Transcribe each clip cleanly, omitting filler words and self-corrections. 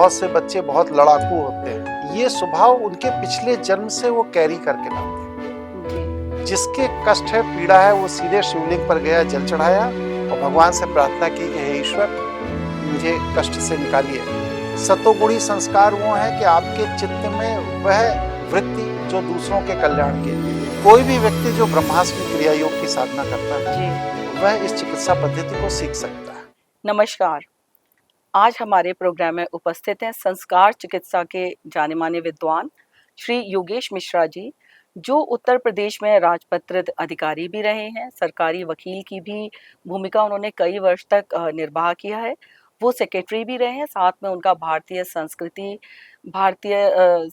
बहुत से बच्चे बहुत लड़ाकू होते हैं, ये स्वभाव उनके पिछले जन्म से वो कैरी करके लाते हैं। जिसके कष्ट है, पीड़ा है, वो सीधे शिवलिंग पर गया, जल चढ़ाया और भगवान से प्रार्थना की कि हे ईश्वर, मुझे कष्ट से निकालिए। सतोगुणी संस्कार वो है कि आपके चित्त में वह वृत्ति जो दूसरों के कल्याण के लिए। कोई भी व्यक्ति जो ब्रह्मास्मि क्रिया योग की साधना करता है, वह इस चिकित्सा पद्धति को सीख सकता है। नमस्कार। आज हमारे प्रोग्राम में उपस्थित हैं संस्कार चिकित्सा के जाने माने विद्वान श्री योगेश मिश्रा जी, जो उत्तर प्रदेश में राजपत्रित अधिकारी भी रहे हैं। सरकारी वकील की भी भूमिका उन्होंने कई वर्ष तक निर्वाह किया है। वो सेक्रेटरी भी रहे हैं। साथ में उनका भारतीय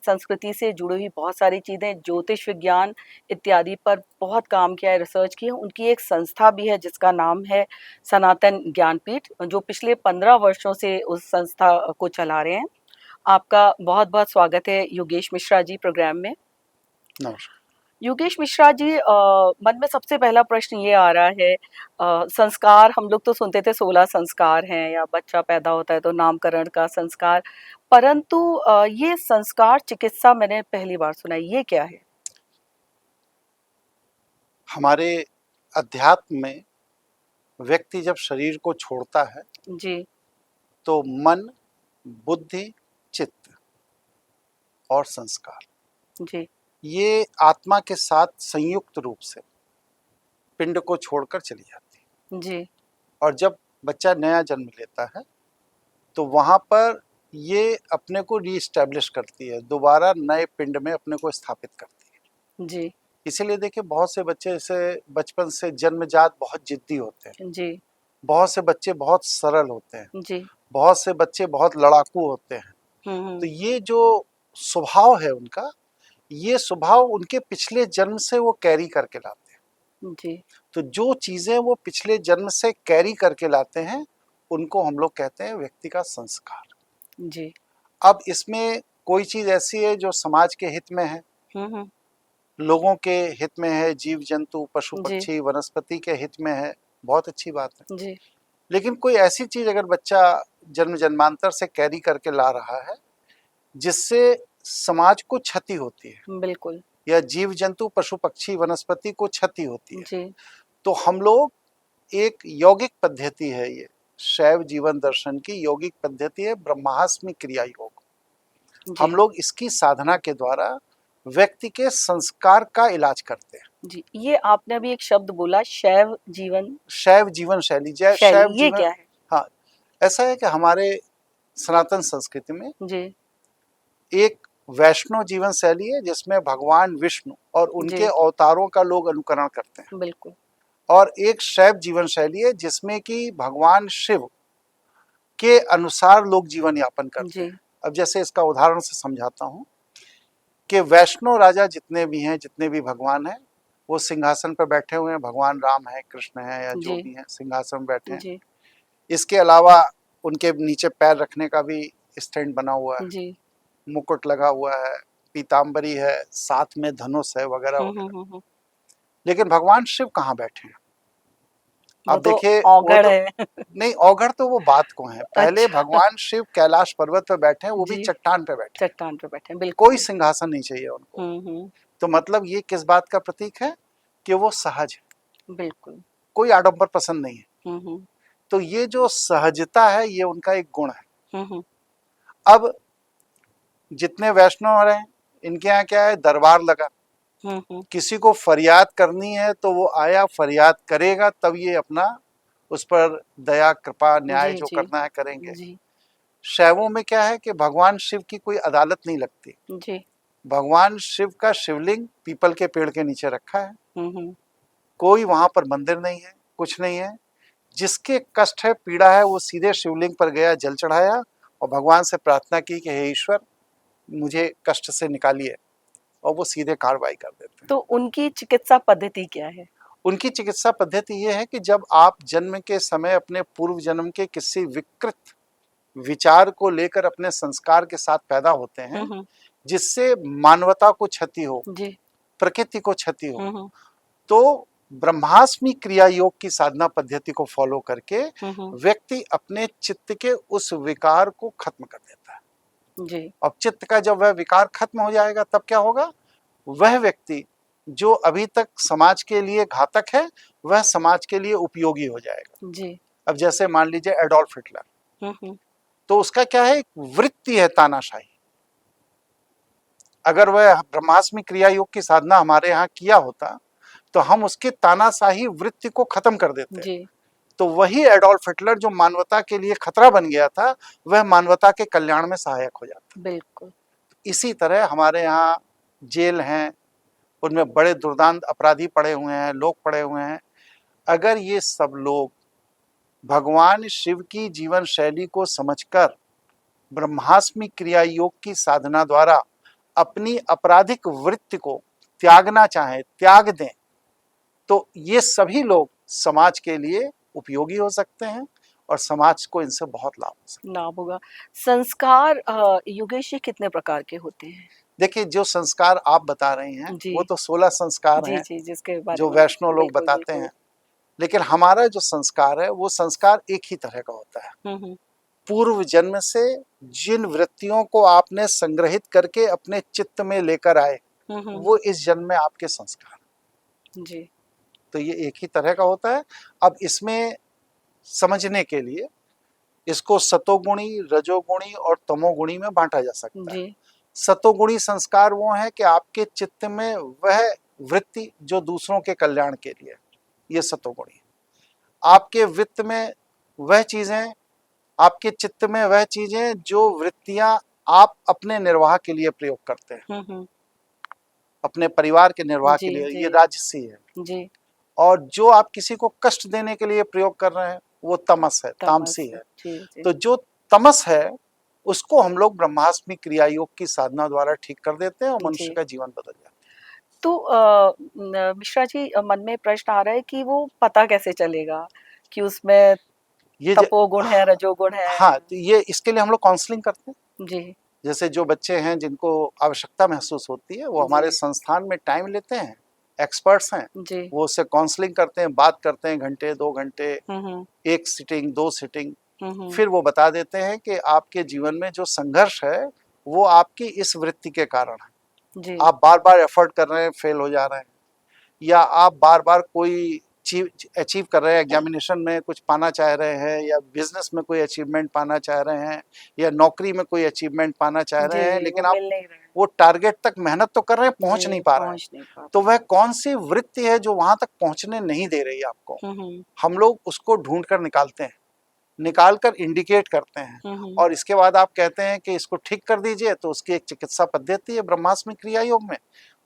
संस्कृति से जुड़ी हुई बहुत सारी चीज़ें, ज्योतिष विज्ञान इत्यादि पर बहुत काम किया है, रिसर्च की है। उनकी एक संस्था भी है जिसका नाम है सनातन ज्ञानपीठ, जो पिछले 15 वर्षों से उस संस्था को चला रहे हैं। आपका बहुत बहुत स्वागत है योगेश मिश्रा जी प्रोग्राम में। नमस्कार। योगेश मिश्रा जी, मन में सबसे पहला प्रश्न ये आ रहा है, संस्कार हम लोग तो सुनते थे 16 संस्कार हैं, या बच्चा पैदा होता है तो नामकरण का संस्कार, परंतु ये संस्कार चिकित्सा मैंने पहली बार सुना है। ये क्या है? हमारे अध्यात्म में व्यक्ति जब शरीर को छोड़ता है जी तो मन, बुद्धि, चित्त और संस्कार, जी ये आत्मा के साथ संयुक्त रूप से पिंड को छोड़कर चली जाती है। जी और जब बच्चा नया जन्म लेता है तो वहाँ पर ये अपने को रीएस्टैब्लिश करती है, दोबारा नए पिंड में अपने को स्थापित करती है। जी इसीलिए देखिए, बहुत से बच्चे ऐसे बचपन से जन्मजात बहुत जिद्दी होते हैं, जी बहुत से बच्चे बहुत सरल होते हैं, जी बहुत से बच्चे बहुत लड़ाकू होते हैं। तो ये जो स्वभाव है उनका, ये स्वभाव उनके पिछले जन्म से वो कैरी करके लाते हैं। जी तो जो चीजें वो पिछले जन्म से कैरी करके लाते हैं, उनको हम लोग कहते हैं व्यक्ति का संस्कार। जी अब इसमें कोई चीज ऐसी है जो समाज के हित में है, लोगों के हित में है, जीव जंतु पशु पक्षी वनस्पति के हित में है, बहुत अच्छी बात है। जी लेकिन कोई ऐसी चीज अगर बच्चा जन्म जन्मांतर से कैरी करके ला रहा है जिससे समाज को क्षति होती है, बिल्कुल, या जीव जंतु पशु पक्षी वनस्पति को क्षति होती है, जी तो हम लोग एक यौगिक पद्धति है, ये शैव जीवन दर्शन की यौगिक पद्धति है, ब्रह्मास्मि क्रिया योग। हम लोग इसकी साधना के द्वारा व्यक्ति के संस्कार का इलाज करते हैं। जी। ये आपने अभी एक शब्द बोला, शैव जीवन शैली, जय शैली, शैव ये जीवन। क्या है? हाँ, ऐसा है कि हमारे सनातन संस्कृति में जी एक वैष्णव जीवन शैली है जिसमें भगवान विष्णु और उनके अवतारों का लोग अनुकरण करते हैं। बिल्कुल। और एक शैव जीवन शैली है जिसमें कि भगवान शिव के अनुसार लोग जीवन यापन करते हैं। अब जैसे इसका उदाहरण से समझाता हूँ कि वैष्णव राजा जितने भी हैं, जितने भी भगवान हैं, वो सिंहासन पर बैठे हुए हैं। भगवान राम है, कृष्ण है, या जो भी हैं, सिंहासन में बैठे हैं। इसके अलावा उनके नीचे पैर रखने का भी स्टैंड बना हुआ है, मुकुट लगा हुआ है, पीताम्बरी है, साथ में धनुष है, वगैरह वगैरह। लेकिन भगवान शिव कहाँ बैठे हैं? आप देखिए, औघड़ है। नहीं, औघड़ तो वो बात को है। पहले भगवान शिव कैलाश पर्वत पर बैठे हैं, वो भी चट्टान पे बैठे, चट्टान पे बैठे, बिल्कुल। कोई सिंहासन नहीं चाहिए उनको। तो मतलब ये किस बात का प्रतीक है कि वो सहज है, बिल्कुल, कोई आडंबर पसंद नहीं है। तो ये जो सहजता है, ये उनका एक गुण है। अब जितने वैष्णव रहे, इनके यहाँ क्या है, दरबार लगा। किसी को फरियाद करनी है तो वो आया, फरियाद करेगा, तब ये अपना उस पर दया कृपा न्याय जो करना है करेंगे। शैवों में क्या है कि भगवान शिव की कोई अदालत नहीं लगती। भगवान शिव का शिवलिंग पीपल के पेड़ के नीचे रखा है, कोई वहां पर मंदिर नहीं है, कुछ नहीं है। जिसके कष्ट है, पीड़ा है, वो सीधे शिवलिंग पर गया, जल चढ़ाया और भगवान से प्रार्थना की कि हे ईश्वर, मुझे कष्ट से निकालिए, और वो सीधे कार्रवाई कर देते हैं। तो उनकी चिकित्सा पद्धति क्या है? उनकी चिकित्सा पद्धति ये है कि जब आप जन्म के समय अपने पूर्व जन्म के किसी विकृत विचार को लेकर अपने संस्कार के साथ पैदा होते हैं, जिससे मानवता को क्षति हो, प्रकृति को क्षति हो, तो ब्रह्मास्मि क्रिया योग की साधना पद्धति को फॉलो करके व्यक्ति अपने चित्त के उस विकार को खत्म कर देता है। जी। अब चित्त का जब वह विकार खत्म हो जाएगा तब क्या होगा, वह व्यक्ति जो अभी तक समाज के लिए घातक है वह समाज के लिए उपयोगी हो जाएगा। जी। अब जैसे मान लीजिए एडोल्फ हिटलर, हम्म। तो उसका क्या है, एक वृत्ति है तानाशाही। अगर वह ब्रह्मास्मि क्रिया योग की साधना हमारे यहाँ किया होता तो हम उसकी तानाशाही वृत्ति को खत्म कर देते। जी। तो वही एडोल्फ हिटलर जो मानवता के लिए खतरा बन गया था वह मानवता के कल्याण में सहायक हो जाता। बिल्कुल। इसी तरह हमारे यहाँ जेल हैं, उनमें बड़े दुर्दांत अपराधी पड़े हुए हैं, लोग पड़े हुए हैं। अगर ये सब लोग भगवान शिव की जीवन शैली को समझकर ब्रह्मास्मि क्रिया योग की साधना द्वारा अपनी आपराधिक वृत्ति को त्यागना चाहें, त्याग दें, तो ये सभी लोग समाज के लिए उपयोगी हो सकते हैं और समाज को इनसे बहुत लाभ हो सकता है। लाभ होगा। संस्कार योगेश जी कितने प्रकार के होते हैं? देखिए, जो संस्कार आप बता रही हैं जी। वो तो 16 संस्कार जी, हैं जी, जिसके बारे जो में वैष्णव लोग बिल्कुल, बताते बिल्कुल। हैं। लेकिन हमारा जो संस्कार है वो संस्कार एक ही तरह का होता है। हुँ। पूर्व जन्म से जिन वृत्तियों को आपने संग्रहित करके अपने चित्त में लेकर आए हुँ। वो इस जन्म में आपके संस्कार, जी। तो ये एक ही तरह का होता है। अब इसमें समझने के लिए इसको सतोगुणी, रजोगुणी और तमोगुणी में बांटा जा सकता है। जी। सतोगुणी संस्कार वो है कि आपके चित्त में वह वृत्ति जो दूसरों के कल्याण के लिए, ये सतोगुणी। आपके वित्त में वह चीजें, आपके चित्त में वह चीजें जो वृत्तियां आप अपने निर्वाह के लिए प्रयोग करते हैं, हुँ। अपने परिवार के निर्वाह के जी, लिए, ये जी, राजसी है। जी। और जो आप किसी को कष्ट देने के लिए प्रयोग कर रहे हैं वो तमस है, तमस। तामसी है। जी, जी। तो जो तमस है उसको हम लोग ब्रह्मास्मि क्रिया योग की साधना द्वारा ठीक कर देते हैं और मनुष्य जी। का जीवन बदल जाता है। तो मिश्रा जी, मन में प्रश्न आ रहा है कि वो पता कैसे चलेगा कि उसमें ये तपोगुण है, रजोगुण है? हाँ, तो ये इसके लिए हम लोग काउंसलिंग करते हैं। जी। जैसे जो बच्चे हैं जिनको आवश्यकता महसूस होती है वो हमारे जी। संस्थान में टाइम लेते हैं, एक्सपर्ट्स हैं, जी। वो उससे काउंसलिंग करते हैं, बात करते हैं घंटे 2 घंटे, हुँ। एक सिटिंग 2 सिटिंग। हुँ। फिर वो बता देते हैं कि आपके जीवन में जो संघर्ष है वो आपकी इस वृत्ति के कारण है। जी। आप बार बार एफर्ट कर रहे हैं, फेल हो जा रहे हैं, या आप बार बार कोई अचीव कर रहे हैं, एग्जामिनेशन में कुछ पाना चाह रहे हैं, या बिजनेस में कोई अचीवमेंट पाना चाह रहे हैं, या नौकरी में कोई अचीवमेंट पाना चाह रहे हैं, जी, वो लेकिन आप मिल नहीं रहा है। वो टारगेट तक मेहनत तो कर रहे हैं, पहुंच नहीं जी, पा रहे हैं। पहुँच नहीं पा तो रहे वह हैं। कौन सी वृत्ति है जो वहां तक पहुंचने नहीं दे रही आपको, हुँ। हम लोग उसको ढूंढ कर निकालते हैं, निकाल कर इंडिकेट करते हैं। हुँ। और इसके बाद आप कहते हैं कि इसको ठीक कर दीजिए, तो उसकी एक चिकित्सा पद्धति है ब्रह्मास्मि क्रिया योग में,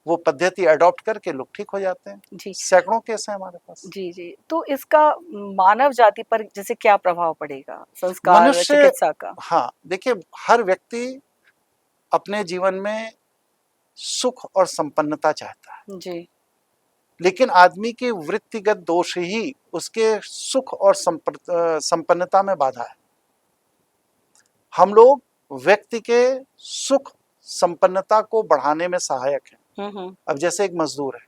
वो पद्धति अडॉप्ट करके लोग ठीक हो जाते हैं। जी। सैकड़ों केस हैं हमारे पास। जी, जी। तो इसका मानव जाति पर जैसे क्या प्रभाव पड़ेगा संस्कार व मनुष्य, चिकित्सा का? हाँ, देखिए, हर व्यक्ति अपने जीवन में सुख और संपन्नता चाहता है, जी। लेकिन आदमी के वृत्तिगत दोष ही उसके सुख और संपन्नता में बाधा है। हम लोग व्यक्ति के सुख संपन्नता को बढ़ाने में सहायक हैं। हुँ। अब जैसे एक मजदूर है,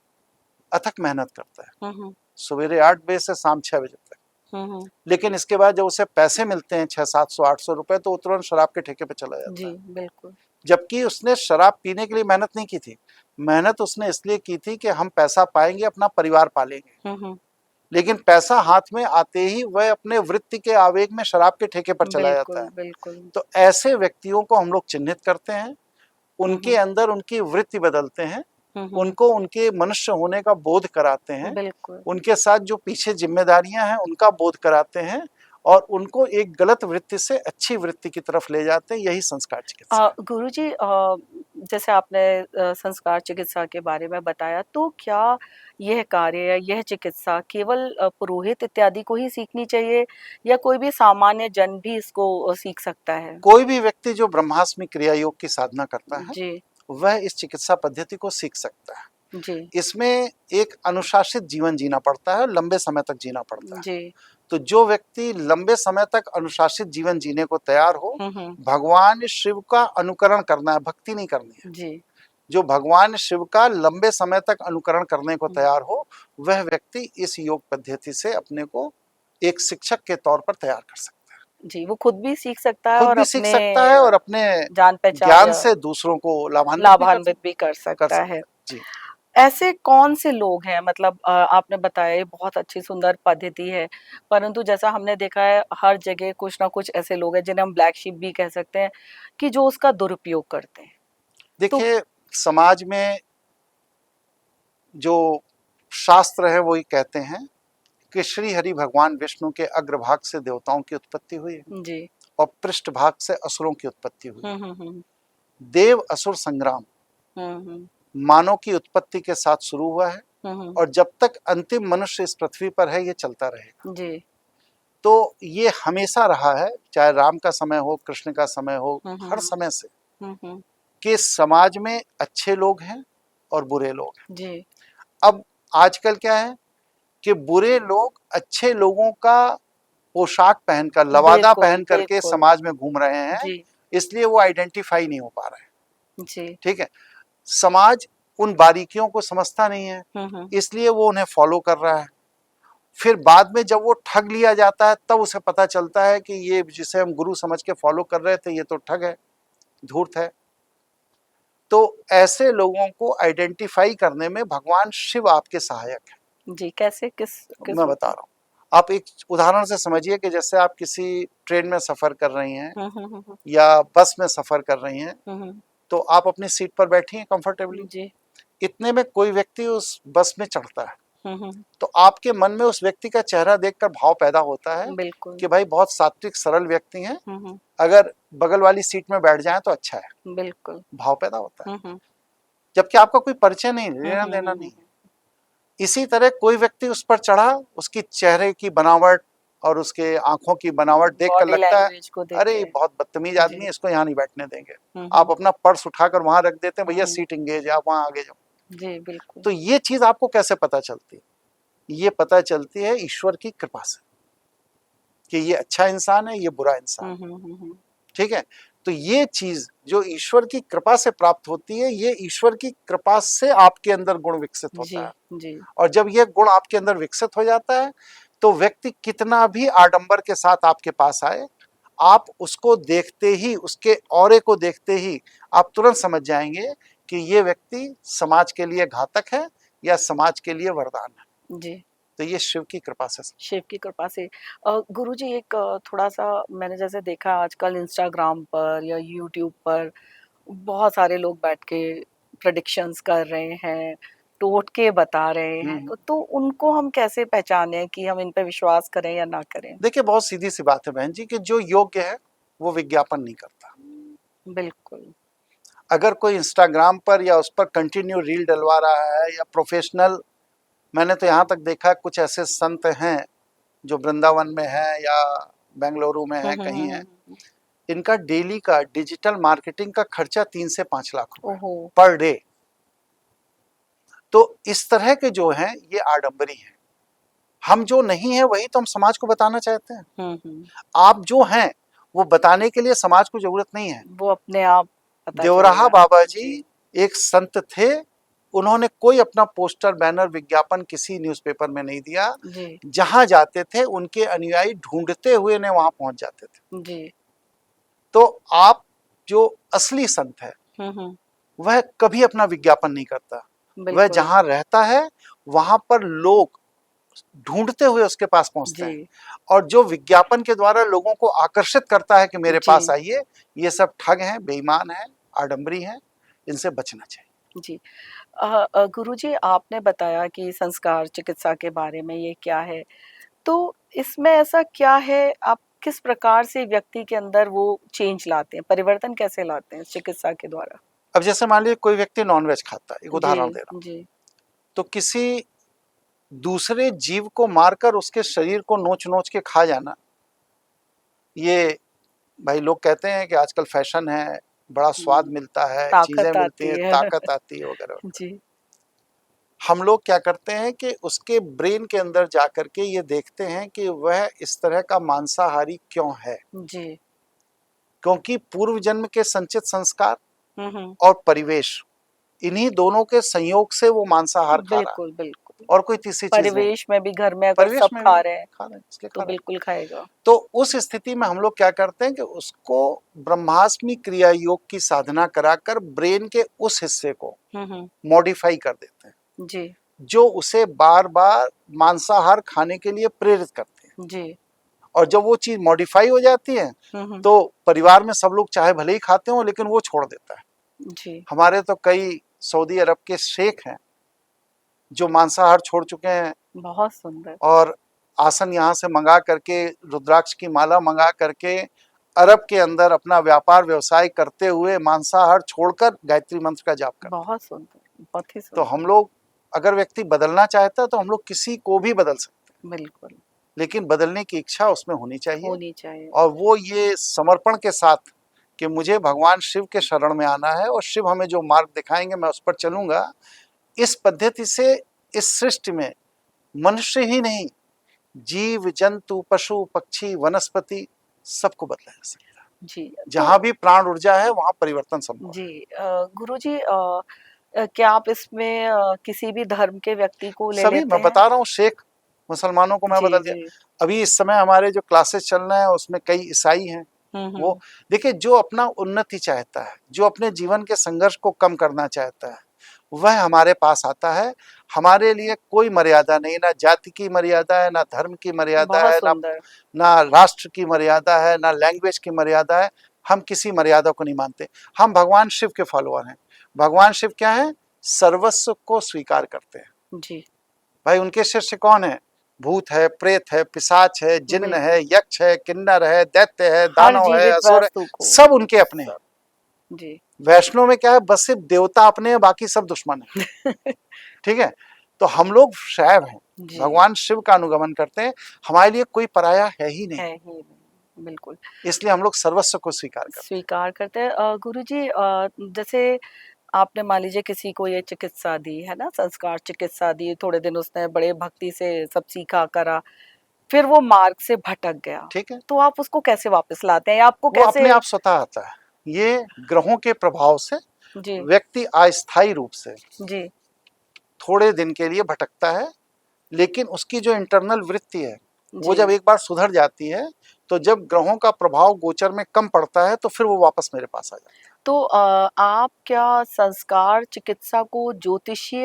अथक मेहनत करता है, हुँ। सवेरे 8 बजे से शाम 6 बजे तक, हुँ। लेकिन इसके बाद जब उसे पैसे मिलते हैं 600-700-800 रुपए, तो वो तुरंत शराब के ठेके पे चला जाता जी, है। बिल्कुल। जबकि उसने शराब पीने के लिए मेहनत नहीं की थी, मेहनत उसने इसलिए की थी कि हम पैसा पाएंगे, अपना परिवार पालेंगे। हुँ। लेकिन पैसा हाथ में आते ही वह अपने वृत्ति के आवेग में शराब के ठेके पर चला जाता बिल्कुल, है। बिल्कुल। तो ऐसे व्यक्तियों को हम लोग चिन्हित करते हैं, उनके हुँ। अंदर उनकी वृत्ति बदलते हैं, हुँ। उनको उनके मनुष्य होने का बोध कराते हैं, बिल्कुल। उनके साथ जो पीछे जिम्मेदारियां हैं उनका बोध कराते हैं, और उनको एक गलत वृत्ति से अच्छी वृत्ति की तरफ ले जाते हैं। यही संस्कार चिकित्सा है। गुरुजी, जैसे आपने संस्कार चिकित्सा के बारे में बताया, तो क्या यह कार्य या यह चिकित्सा केवल पुरोहित इत्यादि को ही सीखनी चाहिए या कोई भी सामान्य जन भी इसको सीख सकता है? कोई भी व्यक्ति जो ब्रह्मास्मि क्रिया योग की साधना करता है जी। वह इस चिकित्सा पद्धति को सीख सकता है। जी। इसमें एक अनुशासित जीवन जीना पड़ता है, लंबे समय तक जीना पड़ता है। जी। तो जो व्यक्ति लंबे समय तक अनुशासित जीवन जीने को तैयार हो, हुँ। भगवान शिव का अनुकरण करना है, भक्ति नहीं करनी है। जी। जो भगवान शिव का लंबे समय तक अनुकरण करने को हुँ। तैयार हो, वह व्यक्ति इस योग पद्धति से अपने को एक शिक्षक के तौर पर तैयार कर सकता है। जी, वो खुद भी सीख सकता है खुद और भी सीख अपने सकता है और अपने जान पहचान ज्ञान या से दूसरों को लाभान्वित भी कर कर सकता सकता है। है। जी। ऐसे कौन से लोग हैं, मतलब आपने बताया ये बहुत अच्छी सुंदर पद्धति है, परंतु जैसा हमने देखा है हर जगह कुछ ना कुछ ऐसे लोग हैं जिन्हें हम ब्लैक शीप भी कह सकते हैं कि जो उसका दुरुपयोग करते हैं। तो देखिए, समाज में जो शास्त्र है वो ये कहते हैं कि श्री हरि भगवान विष्णु के अग्रभाग से देवताओं की उत्पत्ति हुई है जी। और पृष्ठभाग से असुरों की उत्पत्ति हुई है। हम्म। देव असुर संग्राम हम्म। मानव की उत्पत्ति के साथ शुरू हुआ है हम्म। और जब तक अंतिम मनुष्य इस पृथ्वी पर है ये चलता रहेगा। जी। तो ये हमेशा रहा है, चाहे राम का समय हो, कृष्ण का समय हो, हर हम्म। समय से, हम्म। कि समाज में अच्छे लोग हैं और बुरे लोग हैं। जी। अब आजकल क्या है कि बुरे लोग अच्छे लोगों का पोशाक पहनकर, लवादा बिल्कुल पहन करके बिल्कुल। समाज में घूम रहे हैं, जी। इसलिए वो आइडेंटिफाई नहीं हो पा रहे हैं। जी। ठीक है, समाज उन बारीकियों को समझता नहीं है, हम्म। इसलिए वो उन्हें फॉलो कर रहा है। फिर बाद में जब वो ठग लिया जाता है तब उसे पता चलता है कि ये जिसे हम गुरु समझ के फॉलो कर रहे थे ये तो ठग है, धूर्त है। तो ऐसे लोगों को आइडेंटिफाई करने में भगवान शिव आपके सहायक है। जी, कैसे, किस किस मैं रूप बता में? रहा हूँ, आप एक उदाहरण से समझिए कि जैसे आप किसी ट्रेन में सफर कर रही हैं हम्म। या बस में सफर कर रही हैं, हम्म। तो आप अपनी सीट पर बैठी हैं कंफर्टेबली। जी। इतने में कोई व्यक्ति उस बस में चढ़ता है, हम्म। तो आपके मन में उस व्यक्ति का चेहरा देखकर भाव पैदा होता है बिल्कुल। कि भाई बहुत सात्विक सरल व्यक्ति हैं, हम्म। अगर बगल वाली सीट में बैठ जाएं तो अच्छा है, बिल्कुल। भाव पैदा होता है। हम्म। जबकि आपका कोई परिचय नहीं, लेना देना नहीं है। इसी तरह कोई व्यक्ति उस पर चढ़ा, उसकी चेहरे की बनावट और उसके आंखों की बनावट देखकर बॉडी लगता है लैंग्वेज को देख अरे के। ये बहुत बदतमीज आदमी जी। है, इसको यहाँ नहीं बैठने देंगे। हम्म। आप अपना पर्स उठाकर वहां रख देते हैं, भैया हम्म। सीट इंगेज है, आप वहां आगे जाओ। जी बिल्कुल। तो ये चीज आपको कैसे पता चलती है? ये पता चलती है ईश्वर की कृपा से कि ये अच्छा इंसान है, ये बुरा इंसान है। हम्म। ठीक है, तो ये चीज जो ईश्वर की कृपा से प्राप्त होती है, ये ईश्वर की कृपा से आपके अंदर गुण विकसित जी। होता है। जी। और जब ये गुण आपके अंदर विकसित हो जाता है तो व्यक्ति कितना भी आडंबर के साथ आपके पास आए, आप उसको देखते ही, उसके ऑरे को देखते ही आप तुरंत समझ जाएंगे कि ये व्यक्ति समाज के लिए घातक है या समाज के लिए वरदान है। जी। तो ये शिव की कृपा से। शिव की कृपा से। गुरुजी, एक थोड़ा-सा मैंने जैसे देखा आजकल इंस्टाग्राम पर या यूट्यूब पर बहुत सारे लोग बैठ के प्रेडिक्शंस कर रहे हैं, टोटके बता रहे हैं, तो उनको हम कैसे पहचानें कि हम इन पे विश्वास करें या ना करें? देखिए, बहुत सीधी सी बात है बहन जी कि जो योग्य है वो विज्ञापन नहीं करता। बिल्कुल। अगर कोई इंस्टाग्राम पर या उस पर कंटिन्यू रील डलवा रहा है या प्रोफेशनल, मैंने तो यहाँ तक देखा कुछ ऐसे संत हैं जो वृंदावन में है या बेंगलुरु में है, कहीं है, हुँ। इनका डेली का डिजिटल मार्केटिंग का खर्चा 3 से 5 लाख रुपए ओहो! Per day. तो इस तरह के जो हैं ये आडंबरी हैं। हम जो नहीं है वही तो हम समाज को बताना चाहते हैं। हुँ। आप जो हैं वो बताने के लिए समाज को जरूरत नहीं है। वो अपने आप पता देवराहा चलेगा। बाबा जी एक संत थे, उन्होंने कोई अपना पोस्टर, बैनर, विज्ञापन किसी न्यूज़पेपर में नहीं दिया। जी। जहां जाते थे उनके अनुयायी ढूंढते हुए ने वहां पहुंच जाते थे। जी। तो आप जो असली संत है हुँ। वह कभी अपना विज्ञापन नहीं करता। वह बिल्कुल। जहां रहता है वहां पर लोग ढूंढते हुए उसके पास पहुंचते जी। हैं। और जो विज्ञापन के द्वारा लोगों को आकर्षित करता है कि मेरे जी। पास आइए, ये सब ठग हैं, बेईमान हैं, आडंबरी हैं, इनसे बचना चाहिए। जी। गुरुजी, आपने बताया कि संस्कार चिकित्सा के बारे में ये क्या है, तो इसमें ऐसा क्या है, आप किस प्रकार से व्यक्ति के अंदर वो चेंज लाते हैं, परिवर्तन कैसे लाते हैं चिकित्सा के द्वारा? अब जैसे मान लीजिए कोई व्यक्ति नॉनवेज खाता है, एक जी। उदाहरण दे रहा हूं, जी। तो किसी दूसरे जीव को मारकर उसके शरीर को नोच नोच के खा जाना, ये भाई लोग कहते हैं कि आजकल फैशन है, बड़ा स्वाद मिलता है, चीजें ताकत मिलती आती हैं, है। ताकत आती है वगैरह वगैरह। जी। हम लोग क्या करते हैं कि उसके ब्रेन के अंदर जाकर के ये देखते हैं कि वह इस तरह का मांसाहारी क्यों है। जी। क्योंकि पूर्व जन्म के संचित संस्कार हुँ। और परिवेश, इन्हीं दोनों के संयोग से वो मांसाहार खा रहा है। बिल्कुल, बिल्कुल। और कोई तीसरी चीज नहीं। परिवेश में भी, घर में अगर परिवेश सब में खा भी रहे हैं खा रहे हैं, इसलिए तो खा रहे हैं। बिल्कुल खाएगा। तो उस स्थिति में हम लोग क्या करते हैं कि उसको ब्रह्मास्मि क्रिया योग की साधना कराकर ब्रेन के उस हिस्से को मॉडिफाई कर देते हैं जी जो उसे बार बार मांसाहार खाने के लिए प्रेरित करते हैं जी। और जब वो चीज मॉडिफाई हो जाती है तो परिवार में सब लोग चाहे भले ही खाते हो लेकिन वो छोड़ देता है जी। हमारे तो कई सऊदी अरब के शेख हैं जो मांसाहार छोड़ चुके हैं बहुत सुंदर। और आसन यहाँ से मंगा करके रुद्राक्ष की माला मंगा करके अरब के अंदर अपना व्यापार व्यवसाय करते हुए मांसाहार छोड़कर गायत्री मंत्र का जाप करते हैं। बहुत सुंदर, बहुत ही तो सुंदर। हम लोग अगर व्यक्ति बदलना चाहता है तो हम लोग किसी को भी बदल सकते हैं बिल्कुल लेकिन बदलने की इच्छा उसमें होनी चाहिए होनी चाहिए। और वो ये समर्पण के साथ कि मुझे भगवान शिव के शरण में आना है और शिव हमें जो मार्ग दिखाएंगे मैं उस पर चलूंगा। इस पद्धति से इस सृष्टि में मनुष्य ही नहीं जीव जंतु पशु पक्षी वनस्पति सबको बदला जा सकता है। जी जहां भी प्राण ऊर्जा है वहां परिवर्तन संभव जी। गुरुजी, क्या आप इसमें किसी भी धर्म के व्यक्ति को ले सभी लेते मैं हैं? बता रहा हूँ शेख मुसलमानों को मैं जी बदल दिया। जी। अभी इस समय हमारे जो क्लासेस चल रहे हैं उसमें कई ईसाई हैं वो देखिए जो अपना उन्नति चाहता है जो अपने जीवन के संघर्ष को कम करना चाहता है वह हमारे पास आता है। हमारे लिए कोई मर्यादा नहीं ना जाति की मर्यादा है ना धर्म की मर्यादा बहुत है सुंदर। ना राष्ट्र की मर्यादा है ना लैंग्वेज की मर्यादा है। हम किसी मर्यादा को नहीं मानते। हम भगवान शिव के फॉलोअर हैं। भगवान शिव क्या है सर्वस्व को स्वीकार करते हैं। जी भाई उनके शिष्य कौन है भूत है प्रेत है पिशाच है जिन्न बिल्कुल। है यक्ष है किन्नर है दैत्य है हर दानव है जीवित असुर है वस्तु को। सब उनके अपने हैं। सब। जी वैष्णव में क्या है बस सिर्फ देवता अपने हैं बाकी सब दुश्मन है। ठीक है तो हम लोग शैव हैं जी भगवान शिव का अनुगमन करते हैं। हमारे लिए कोई पराया है ही नहीं है ही नहीं, बिल्कुल इसलिए हम लोग सर्वस्व को स्वीकार करते स्वीकार करते हैं। गुरुजी, जैसे आपने मान लीजिए किसी को ये चिकित्सा दी है ना, संस्कार चिकित्सा दी, थोड़े दिन उसने बड़े भक्ति से सब सीखा करा, फिर वो मार्ग से भटक गया, हैं। ठीक है तो आप उसको कैसे वापस लाते हैं या आपको वो अपने कैसे? आप स्वतः आता है। ये ग्रहों के प्रभाव से जी व्यक्ति अस्थायी रूप से जी थोड़े दिन के लिए भटकता है लेकिन उसकी जो इंटरनल वृत्ति है वो जी। जब एक बार सुधर जाती है तो जब ग्रहों का प्रभाव गोचर में कम पड़ता है तो फिर वो वापस मेरे पास आ जाता है। तो आप क्या संस्कार चिकित्सा को ज्योतिषीय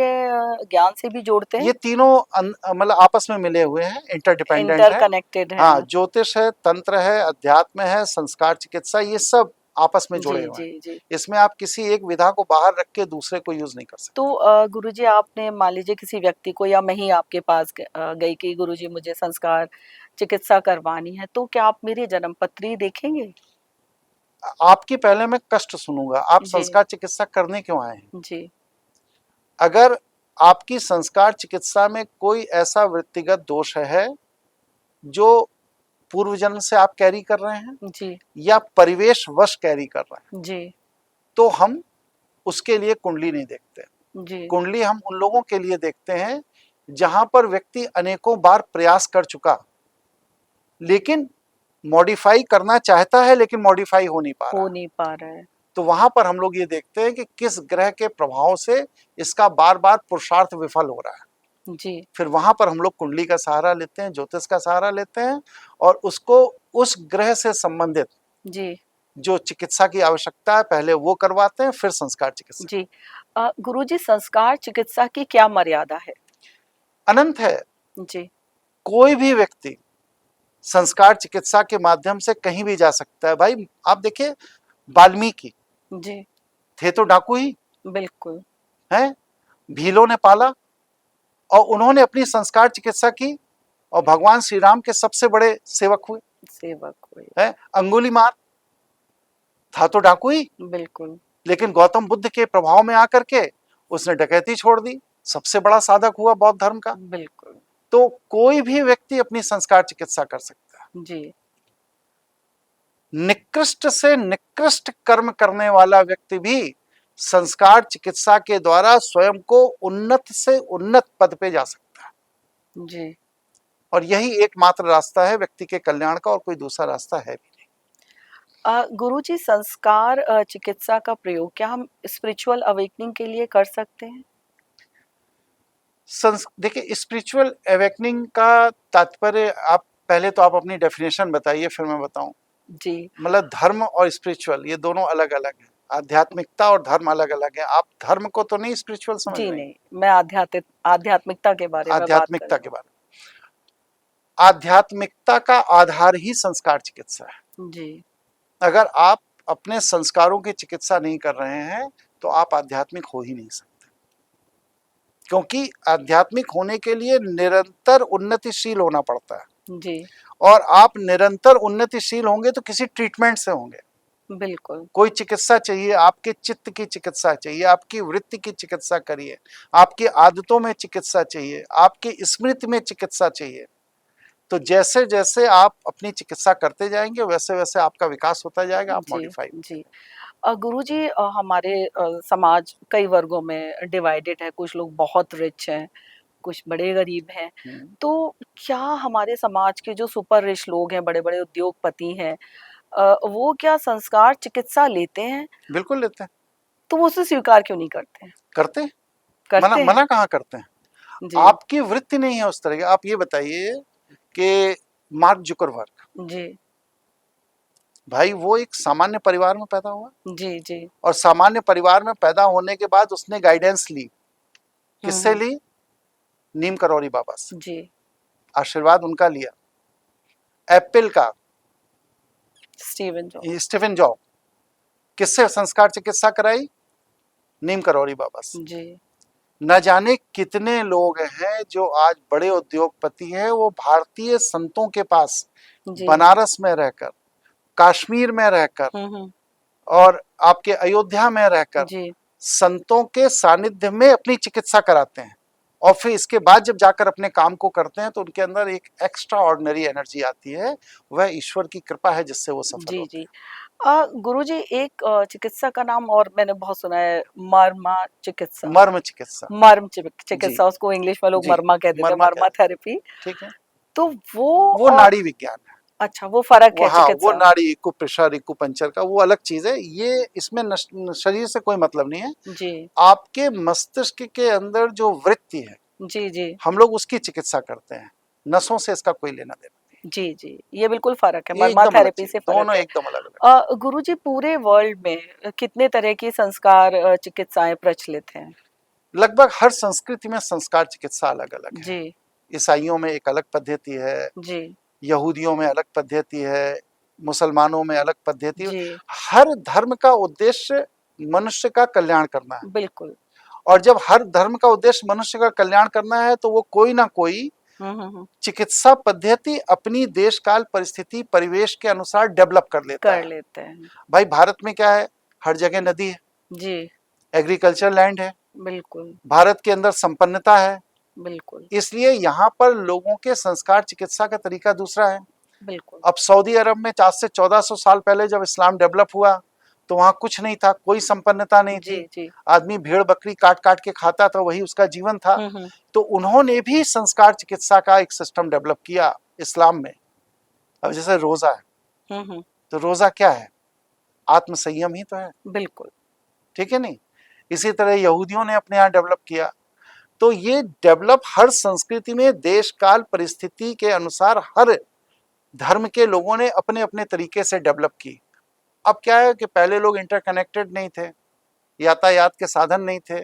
ज्ञान से भी जोड़ते ये हैं? तीनों मतलब आपस में मिले हुए हैं इंटरडिपेंडेंट है। इंटरकनेक्टेड है। हाँ ज्योतिष है तंत्र है अध्यात्म है संस्कार चिकित्सा ये सब आपस में जुड़े जी हुए जी हैं। जी। इसमें आप किसी एक विधा को बाहर रख के दूसरे को यूज नहीं कर सकते। तो गुरुजी, आपने मान लीजिए किसी व्यक्ति को, या मैं ही आपके पास गई कि गुरुजी मुझे संस्कार चिकित्सा करवानी है, तो क्या आप मेरी जन्म पत्री देखेंगे? आपकी पहले मैं कष्ट सुनूंगा आप जी संस्कार चिकित्सा करने क्यों आए हैं। जी अगर आपकी संस्कार चिकित्सा में कोई ऐसा व्यक्तिगत दोष है जो पूर्व जन्म से आप कैरी कर रहे हैं जी या परिवेश वश कैरी कर रहे हैं जी तो हम उसके लिए कुंडली नहीं देखते। जी। कुंडली हम उन लोगों के लिए देखते हैं जहां पर व्यक्ति अनेकों बार प्रयास कर चुका लेकिन मॉडिफाई करना चाहता है लेकिन मॉडिफाई हो नहीं पा रहा। हो नहीं पा रहा है। तो वहां पर हम लोग ये देखते हैं कि किस ग्रह के प्रभाव से इसका बार बार पुरुषार्थ विफल हो रहा है। जी फिर वहां पर हम लोग कुंडली का सहारा लेते हैं ज्योतिष का सहारा लेते हैं और उसको उस ग्रह से संबंधित जी जो चिकित्सा की आवश्यकता है पहले वो करवाते हैं फिर संस्कार चिकित्सा। जी। गुरुजी, संस्कार चिकित्सा की क्या मर्यादा है? अनंत है। जी कोई भी व्यक्ति संस्कार चिकित्सा के माध्यम से कहीं भी जा सकता है। भाई आप देखिए वाल्मीकि जी थे तो डाकू ही बिल्कुल। हैं भीलों ने पाला और उन्होंने अपनी संस्कार चिकित्सा की और भगवान श्री राम के सबसे बड़े सेवक हुए सेवक हुए। हैं। अंगुलीमाल था तो डाकू ही बिल्कुल लेकिन गौतम बुद्ध के प्रभाव में आकर के उसने डकैती छोड़ दी सबसे बड़ा साधक हुआ बौद्ध धर्म का। बिल्कुल। तो कोई भी व्यक्ति अपनी संस्कार चिकित्सा कर सकता है। जी निकृष्ट से निकृष्ट कर्म करने वाला व्यक्ति भी संस्कार चिकित्सा के द्वारा स्वयं को उन्नत से उन्नत पद पे जा सकता है। जी। और यही एकमात्र रास्ता है व्यक्ति के कल्याण का और कोई दूसरा रास्ता है भी नहीं। गुरुजी, संस्कार चिकित्सा का प्रयोग क्या हम स्पिरिचुअल अवेकनिंग के लिए कर सकते हैं? देखिए, स्पिरिचुअल अवेकनिंग का तात्पर्य आप अपनी डेफिनेशन बताइए, फिर मैं बताऊं। जी। मतलब धर्म और स्पिरिचुअल ये दोनों अलग अलग हैं। आध्यात्मिकता और धर्म अलग अलग है। आप धर्म को तो नहीं स्पिरिचुअल समझ जी रहे हैं? नहीं, मैं आध्यात्मिकता के बारे में बात कर आध्यात्मिकता रही के हूँ। बारे में। आध्यात्मिकता का आधार ही संस्कार चिकित्सा है। जी। अगर आप अपने संस्कारों की चिकित्सा नहीं कर रहे हैं तो आप आध्यात्मिक हो ही नहीं सकते, क्योंकि आध्यात्मिक होने के लिए निरंतर उन्नतिशील होना पड़ता है। जी। और आप निरंतर उन्नतिशील होंगे तो किसी ट्रीटमेंट से होंगे। बिल्कुल। कोई चिकित्सा चाहिए, आपके चित्त की चिकित्सा चाहिए, आपकी वृत्ति की चिकित्सा करिए, आपकी आदतों में चिकित्सा चाहिए, आपकी स्मृति में चिकित्सा चाहिए। तो जैसे जैसे आप अपनी चिकित्सा करते जाएंगे वैसे वैसे आपका विकास होता जाएगा, आप जी। मॉडिफाई होते जी। गुरुजी, हमारे समाज कई वर्गों में डिवाइडेड है। कुछ लोग बहुत रिच हैं, कुछ बड़े गरीब हैं। जाएंगे। तो क्या हमारे समाज के जो सुपर रिच लोग हैं, बड़े-बड़े उद्योगपति हैं, वो क्या संस्कार चिकित्सा लेते हैं? बिल्कुल लेते हैं। तो वो उसे स्वीकार क्यों नहीं करते हैं? करते हैं। मना करते हैं? मना कहाँ करते हैं? जी। आपकी वृत्ति नहीं है उस तरह की। आप ये बताइए कि मार्क जुकरबर्ग, जी। भाई वो एक सामान्य परिवार में पैदा हुआ, जी। जी। और सामान्य परिवार में पैदा होने के बाद उसने गाइडेंस ली। किससे हुँ। ली? नीम करौरी बाबा से जी। आशीर्वाद उनका लिया। एप्पल का स्टीवन जॉब। स्टीफन जॉब, किससे संस्कार चिकित्सा कराई? नीम करौरी बाबा से। जी। न जाने कितने लोग हैं जो आज बड़े उद्योगपति हैं, वो भारतीय संतों के पास जी। बनारस में रहकर, कश्मीर में रहकर, हुँ। और आपके अयोध्या में रहकर जी। संतों के सानिध्य में अपनी चिकित्सा कराते हैं। और फिर इसके बाद जब जाकर अपने काम को करते हैं तो उनके अंदर एक एक्स्ट्रा ऑर्डिनरी एनर्जी आती है। वह ईश्वर की कृपा है जिससे वो सफल जी। होते जी। गुरुजी, एक चिकित्सा का नाम और मैंने बहुत सुना है, मर्मा हैं। चिकित्सा। मर्म चिकित्सा। जी। चिकित्सा, उसको इंग्लिश में लोग जी। मर्मा कह देते हैं, मर्मा क्या? मर्मा थेरेपी। ठीक है। तो वो वो और नाड़ी विज्ञान है। अच्छा, वो फ़र्क वो है हाँ, वो चिकित्सा। नाड़ी इक्कुप्रेशर इक्कुपंक्चर का वो अलग चीज है। ये इसमें शरीर से कोई मतलब नहीं है। जी। आपके मस्तिष्क के अंदर जो वृत्ति है, जी। जी। हम लोग उसकी चिकित्सा करते हैं। नसों से इसका कोई लेना देना जी। जी। ये बिल्कुल फ़र्क है, नहीं। ये मर्मा एकदम अलग थेरेपी चीज, से फ़र्क दोनों है। एकदम अलग अलग। गुरुजी, पूरे वर्ल्ड में कितने तरह की संस्कार चिकित्साएँ प्रचलित हैं? लगभग हर संस्कृति में संस्कार चिकित्सा अलग अलग है। जी। ईसाइयों में एक अलग पद्धति है, जी। यहूदियों में अलग पद्धति है, मुसलमानों में अलग पद्धति है। जी। हर धर्म का उद्देश्य मनुष्य का कल्याण करना है। बिल्कुल। और जब हर धर्म का उद्देश्य मनुष्य का कल्याण करना है तो वो कोई ना कोई हुँ। चिकित्सा पद्धति अपनी देश काल परिस्थिति परिवेश के अनुसार डेवलप कर लेता कर है। लेते हैं। भाई भारत में क्या है? हर जगह नदी है, जी। एग्रीकल्चर लैंड है, बिल्कुल। भारत के अंदर संपन्नता है। बिल्कुल। इसलिए यहाँ पर लोगों के संस्कार चिकित्सा का तरीका दूसरा है। बिल्कुल। अब सऊदी अरब में 4 से 1400 साल पहले जब इस्लाम डेवलप हुआ तो वहाँ कुछ नहीं था, कोई संपन्नता नहीं जी। थी। जी। आदमी भेड़ बकरी काट काट के खाता था, वही उसका जीवन था। हुँ। तो उन्होंने भी संस्कार चिकित्सा का एक सिस्टम डेवलप किया इस्लाम में। अब जैसे रोजा है, हुँ। तो रोजा क्या है? आत्म संयम ही तो है। बिल्कुल। ठीक है नहीं? इसी तरह यहूदियों ने अपने यहाँ डेवलप किया। तो ये डेवलप हर संस्कृति में देश काल परिस्थिति के अनुसार हर धर्म के लोगों ने अपने अपने तरीके से डेवलप की। अब क्या है कि पहले लोग इंटरकनेक्टेड नहीं थे, यातायात के साधन नहीं थे,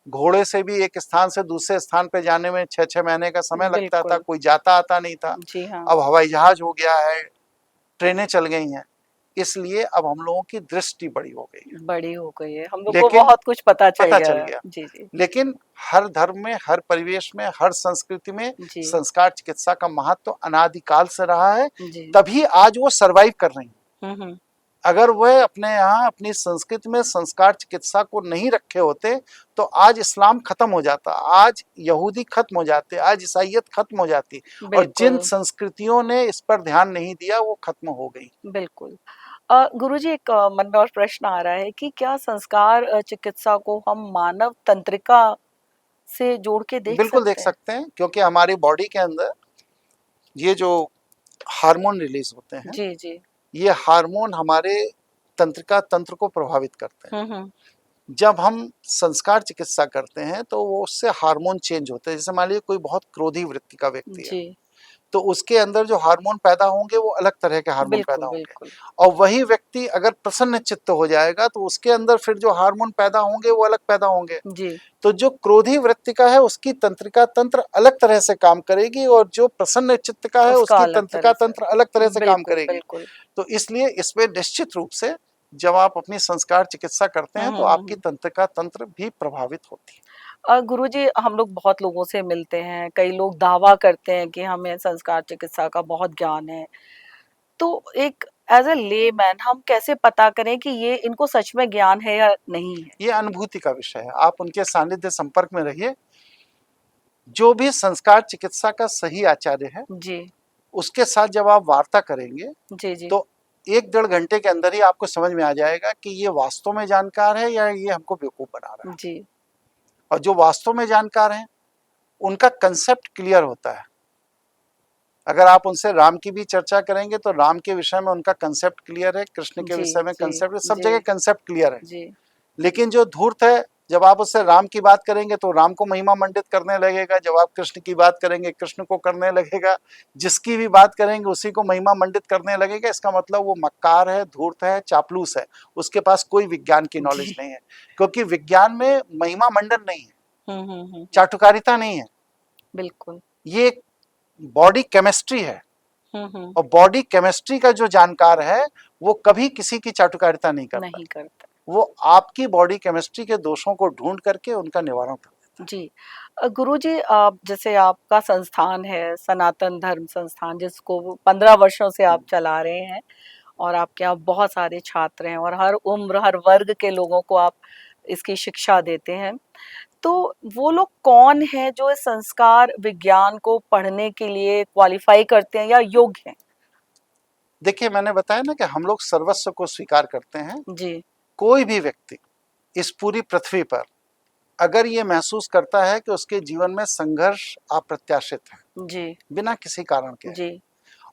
घोड़े से भी एक स्थान से दूसरे स्थान पे जाने में 6-6 महीने का समय लगता था, बिल्कुल। कोई जाता आता नहीं था। जी हाँ। अब हवाई जहाज हो गया है, ट्रेनें चल गई हैं, इसलिए अब हम लोगों की दृष्टि बड़ी हो गई है। बड़ी हो गई है, हम लोग को लेकिन बहुत कुछ पता चल पता गया चल है। गया, जी। जी। लेकिन हर धर्म में, हर परिवेश में, हर संस्कृति में जी। संस्कार चिकित्सा का महत्व तो अनादिकाल से रहा है। जी। तभी आज वो सरवाइव कर रही है। हुँ। अगर वह अपने यहाँ अपनी संस्कृति में संस्कार चिकित्सा को नहीं रखे होते तो आज इस्लाम खत्म हो जाता, आज यहूदी खत्म हो जाते, आज ईसाइयत खत्म हो जाती। और जिन बिल्कुल। संस्कृतियों ने इस पर ध्यान नहीं दिया वो खत्म हो गई। बिल्कुल। गुरुजी, एक मन में और प्रश्न आ रहा है कि क्या संस्कार चिकित्सा को हम मानव तंत्रिका से जोड़ के देख बिल्कुल देख सकते हैं? सकते हैं, क्योंकि हमारी बॉडी के अंदर ये जो हार्मोन रिलीज होते हैं, जी। जी। ये हार्मोन हमारे तंत्रिका तंत्र को प्रभावित करते हैं। हुँ। जब हम संस्कार चिकित्सा करते हैं तो वो उससे हार्मोन चेंज होते हैं। जैसे मान लीजिए कोई बहुत क्रोधी वृत्ति का व्यक्ति है, जी, तो उसके अंदर जो हार्मोन पैदा होंगे वो अलग तरह के हार्मोन पैदा बिल्कुल, होंगे। बिल्कुल। और वही व्यक्ति अगर प्रसन्न चित्त हो जाएगा तो उसके अंदर फिर जो हार्मोन पैदा होंगे वो अलग पैदा होंगे। जी, तो जो क्रोधी वृत्ति का है उसकी तंत्रिका तंत्र अलग तरह से काम करेगी, और जो प्रसन्न चित्त का है उसका उसकी अलग तंत्रिका तरह से। तंत्र अलग तरह से काम बिल्कुल, करेगी। बिल्कुल। तो इसलिए इसमें निश्चित रूप से जब आप अपनी संस्कार चिकित्सा करते हुँ, हैं हुँ, तो हुँ, आपकी हुँ। तंत्रिका तंत्र भी प्रभावित होती है। गुरुजी, हम लोग बहुत लोगों से मिलते हैं, कई लोग दावा करते हैं कि हमें संस्कार चिकित्सा का बहुत ज्ञान है। तो एक एज़ अ लेमैन हम कैसे पता करें कि ये इनको सच में ज्ञान है या नहीं है? ये अनुभूति का विषय है, आप उनके सानिध्य संपर्क में रहिए। जो भी संस्कार चिकित्सा का सही आचार्य है जी, उसके साथ जब आप वार्ता करेंगे जी, जी, तो 1-1.5 घंटे के अंदर ही आपको समझ में आ जाएगा कि ये वास्तव में जानकार है या ये हमको बेवकूफ बना रहा है। जी, और जो वास्तव में जानकार हैं उनका कंसेप्ट क्लियर होता है। अगर आप उनसे राम की भी चर्चा करेंगे तो राम के विषय में उनका कंसेप्ट क्लियर है, कृष्ण के जी, विषय में जी, कंसेप्ट, सब जी, जगह कंसेप्ट क्लियर है। जी, लेकिन जो धूर्त है, जब आप उससे राम की बात करेंगे तो राम को महिमा मंडित करने लगेगा, जब आप कृष्ण की बात करेंगे कृष्ण को करने लगेगा, जिसकी भी बात करेंगे उसी को महिमा मंडित करने लगेगा। इसका मतलब वो मक्कार है, धूर्त है, चापलूस है, उसके पास कोई विज्ञान की नॉलेज जी। नहीं है। क्योंकि विज्ञान में महिमा मंडन नहीं है, हुँ, हुँ, हुँ, हुँ। चाटुकारिता नहीं है, बिल्कुल। ये एक बॉडी केमिस्ट्री है। हुँ, हुँ। और बॉडी केमिस्ट्री का जो जानकार है वो कभी किसी की चाटुकारिता नहीं करता, नहीं करता। वो आपकी बॉडी केमिस्ट्री के दोषों को ढूंढ करके उनका निवारण कर देता जी। गुरुजी, जैसे आपका संस्थान है, सनातन धर्म संस्थान, जिसको वो 15 वर्षों से है। आप चला रहे हैं और आपके यहाँ बहुत सारे छात्र हैं और हर उम्र, हर वर्ग के लोगों को आप इसकी शिक्षा देते हैं। तो वो लोग कौन हैं जो इस संस्कार विज्ञान को पढ़ने के लिए क्वालिफ़ाई करते हैं या योग्य हैं? देखिए, मैंने बताया ना कि हम लोग सर्वस्व को स्वीकार करते हैं। जी, कोई भी व्यक्ति इस पूरी पृथ्वी पर अगर ये महसूस करता है कि उसके जीवन में संघर्ष अप्रत्याशित है जी, बिना किसी कारण के, जी,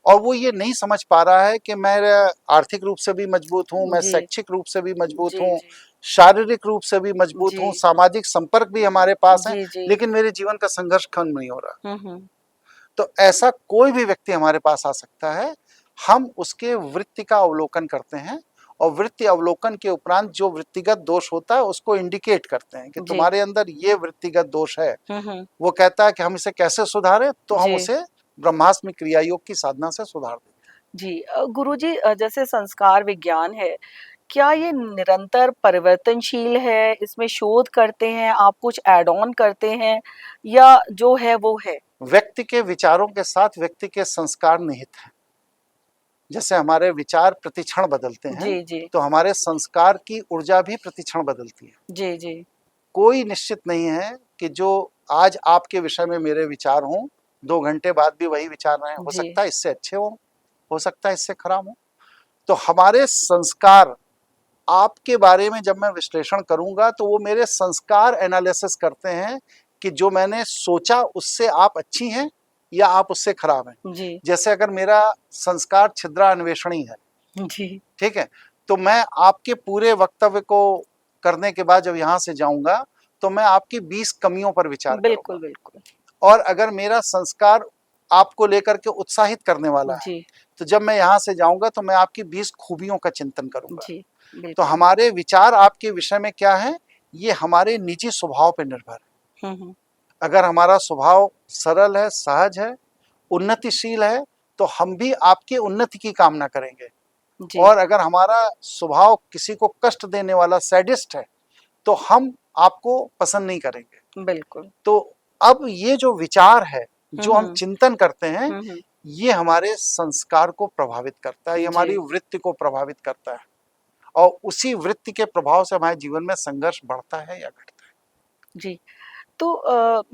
और वो ये नहीं समझ पा रहा है कि मैं आर्थिक रूप से भी मजबूत हूँ, मैं जी, शैक्षिक रूप से भी मजबूत जी, हूँ, जी, शारीरिक रूप से भी मजबूत जी, हूँ, सामाजिक संपर्क भी हमारे पास है, जी, जी। लेकिन मेरे जीवन का संघर्ष खत्म नहीं हो रहा। हुँ, हुँ। तो ऐसा कोई भी व्यक्ति हमारे पास आ सकता है। हम उसके वृत्ति का अवलोकन करते हैं और वृत्ति अवलोकन के उपरांत जो वृत्तिगत दोष होता है उसको इंडिकेट करते हैं कि जी। तुम्हारे अंदर ये वृत्तिगत दोष है। हुँ, हुँ। वो कहता है कि हम इसे कैसे सुधारें, तो हम जी। उसे ब्रह्मास्मि क्रिया योग की साधना से सुधार देते जी, गुरुजी, जैसे संस्कार विज्ञान है, क्या ये निरंतर परिवर्तनशील है? इसमें शोध करते हैं, आप कुछ ऐड ऑन करते हैं या जो है वो है? हैं। व्यक्ति के विचारों के साथ व्यक्ति के संस्कार निहित हैं। जैसे हमारे विचार प्रतिक्षण बदलते हैं, जी, जी। तो हमारे संस्कार की ऊर्जा भी प्रतिक्षण बदलती है। जी, जी। कोई निश्चित नहीं है कि जो आज आपके विषय में मेरे विचार हों, 2 घंटे बाद भी वही विचार रहें। हो जी। सकता है इससे अच्छे हों, हो सकता है इससे खराब हों। तो हमारे संस्कार आपके बारे में जब मैं विश्लेषण करूंगा तो वो मेरे संस्कार एनालिसिस करते हैं कि जो मैंने सोचा उससे आप अच्छी हैं या आप उससे खराब हैं। जी। जैसे अगर मेरा संस्कार छिद्रान्वेषणी है, जी। ठीक है, तो मैं आपके पूरे वक्तव्य को करने के बाद जब यहाँ से जाऊंगा तो मैं आपकी 20 कमियों पर विचार बिल्कुल, करूंगा। बिल्कुल। और अगर मेरा संस्कार आपको लेकर के उत्साहित करने वाला है, जी, तो जब मैं यहाँ से जाऊंगा तो मैं आपकी 20 खूबियों का चिंतन करूंगा। जी, तो बिल्कुल। हमारे विचार आपके विषय में क्या है, ये हमारे निजी स्वभाव पर निर्भर है। हुँ, हुँ। अगर हमारा स्वभाव सरल है, सहज है, उन्नतिशील है, तो हम भी आपकी उन्नति की कामना करेंगे। जी, और अगर हमारा स्वभाव किसी को कष्ट देने वाला, सैडिस्ट है, तो हम आपको पसंद नहीं करेंगे। बिल्कुल। तो अब ये जो विचार है, हुँ, जो हम हुँ। चिंतन करते हैं, हुँ, हुँ। ये हमारे संस्कार को प्रभावित करता है, ये जी। हमारी वृत्ति को प्रभावित करता है। और उसी वृत्ति के प्रभाव से हमारे जीवन में संघर्ष बढ़ता है या घटता है। जी। तो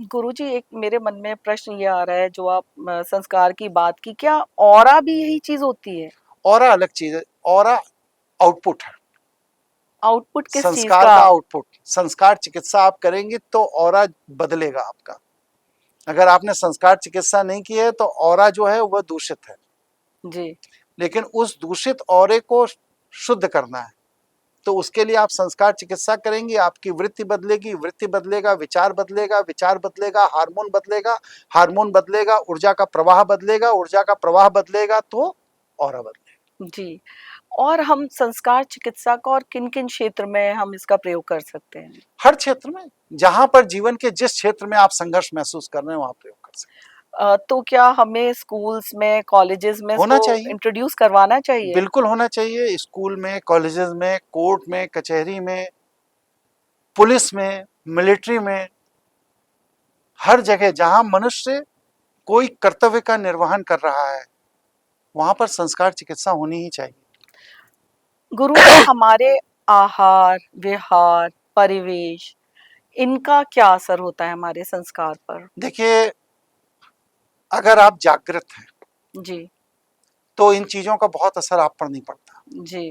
गुरुजी, एक मेरे मन में प्रश्न ये आ रहा है, जो आप संस्कार की बात की, क्या ऑरा भी यही चीज़ होती है? ऑरा अलग चीज है, ऑरा आउटपुट है, आउटपुट किस चीज़ संस्कार का? का आउटपुट। संस्कार चिकित्सा आप करेंगे तो ऑरा बदलेगा आपका। अगर आपने संस्कार चिकित्सा नहीं की है तो ऑरा जो है वह दूषित है, जी, लेकिन उस दूषित ऑरे को शुद्ध करना है। तो उसके लिए आप संस्कार चिकित्सा करेंगे, आपकी वृत्ति बदलेगी, वृत्ति बदलेगा, विचार बदलेगा, विचार बदलेगा, हार्मोन बदलेगा, हार्मोन बदलेगा, ऊर्जा का प्रवाह बदलेगा, ऊर्जा का प्रवाह बदलेगा तो ऑरा बदलेगा। जी। और हम संस्कार चिकित्सा का और किन-किन क्षेत्र में हम इसका प्रयोग कर सकते हैं? हर क्षेत्र में, जहां पर जीवन के जिस क्षेत्र में आप संघर्ष महसूस कर रहे हैं वहां प्रयोग कर सकते हैं। तो क्या हमें स्कूल्स में, कॉलेजेस में होना इसको चाहिए, इंट्रोड्यूस करवाना चाहिए? बिल्कुल होना चाहिए। स्कूल में, कॉलेजेस में, कोर्ट में, कचहरी में, पुलिस में, मिलिट्री में, हर जगह जहां मनुष्य कोई कर्तव्य का निर्वहन कर रहा है वहां पर संस्कार चिकित्सा होनी ही चाहिए। गुरु जी, हमारे आहार, विहार, परिवेश, इनका क्या असर होता है हमारे संस्कार पर? देखिए, अगर आप जागृत हैं जी, तो इन चीजों का बहुत असर आप पर नहीं पड़ता। जी,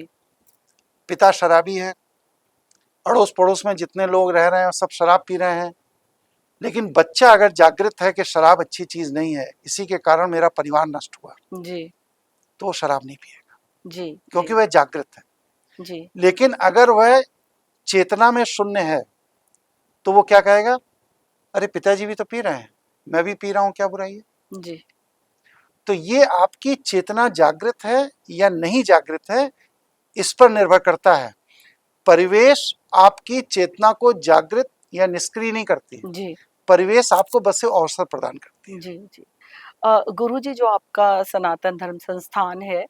पिता शराबी है, अड़ोस पड़ोस में जितने लोग रह रहे हैं सब शराब पी रहे हैं, लेकिन बच्चा अगर जागृत है कि शराब अच्छी चीज नहीं है, इसी के कारण मेरा परिवार नष्ट हुआ, जी, तो वो शराब नहीं पिएगा, जी, क्योंकि जी, वह जागृत है। जी, लेकिन अगर वह चेतना में शून्य है तो वो क्या कहेगा, अरे पिताजी भी तो पी रहे हैं, मैं भी पी रहा हूं, क्या बुराई है। जी, तो ये आपकी चेतना जागृत है या नहीं जागृत है, इस पर निर्भर करता है। परिवेश आपकी चेतना को जागृत या निष्क्रिय नहीं करती है, जी, परिवेश आपको बस से अवसर प्रदान करती है। जी, जी। गुरुजी, जो आपका सनातन धर्म संस्थान है,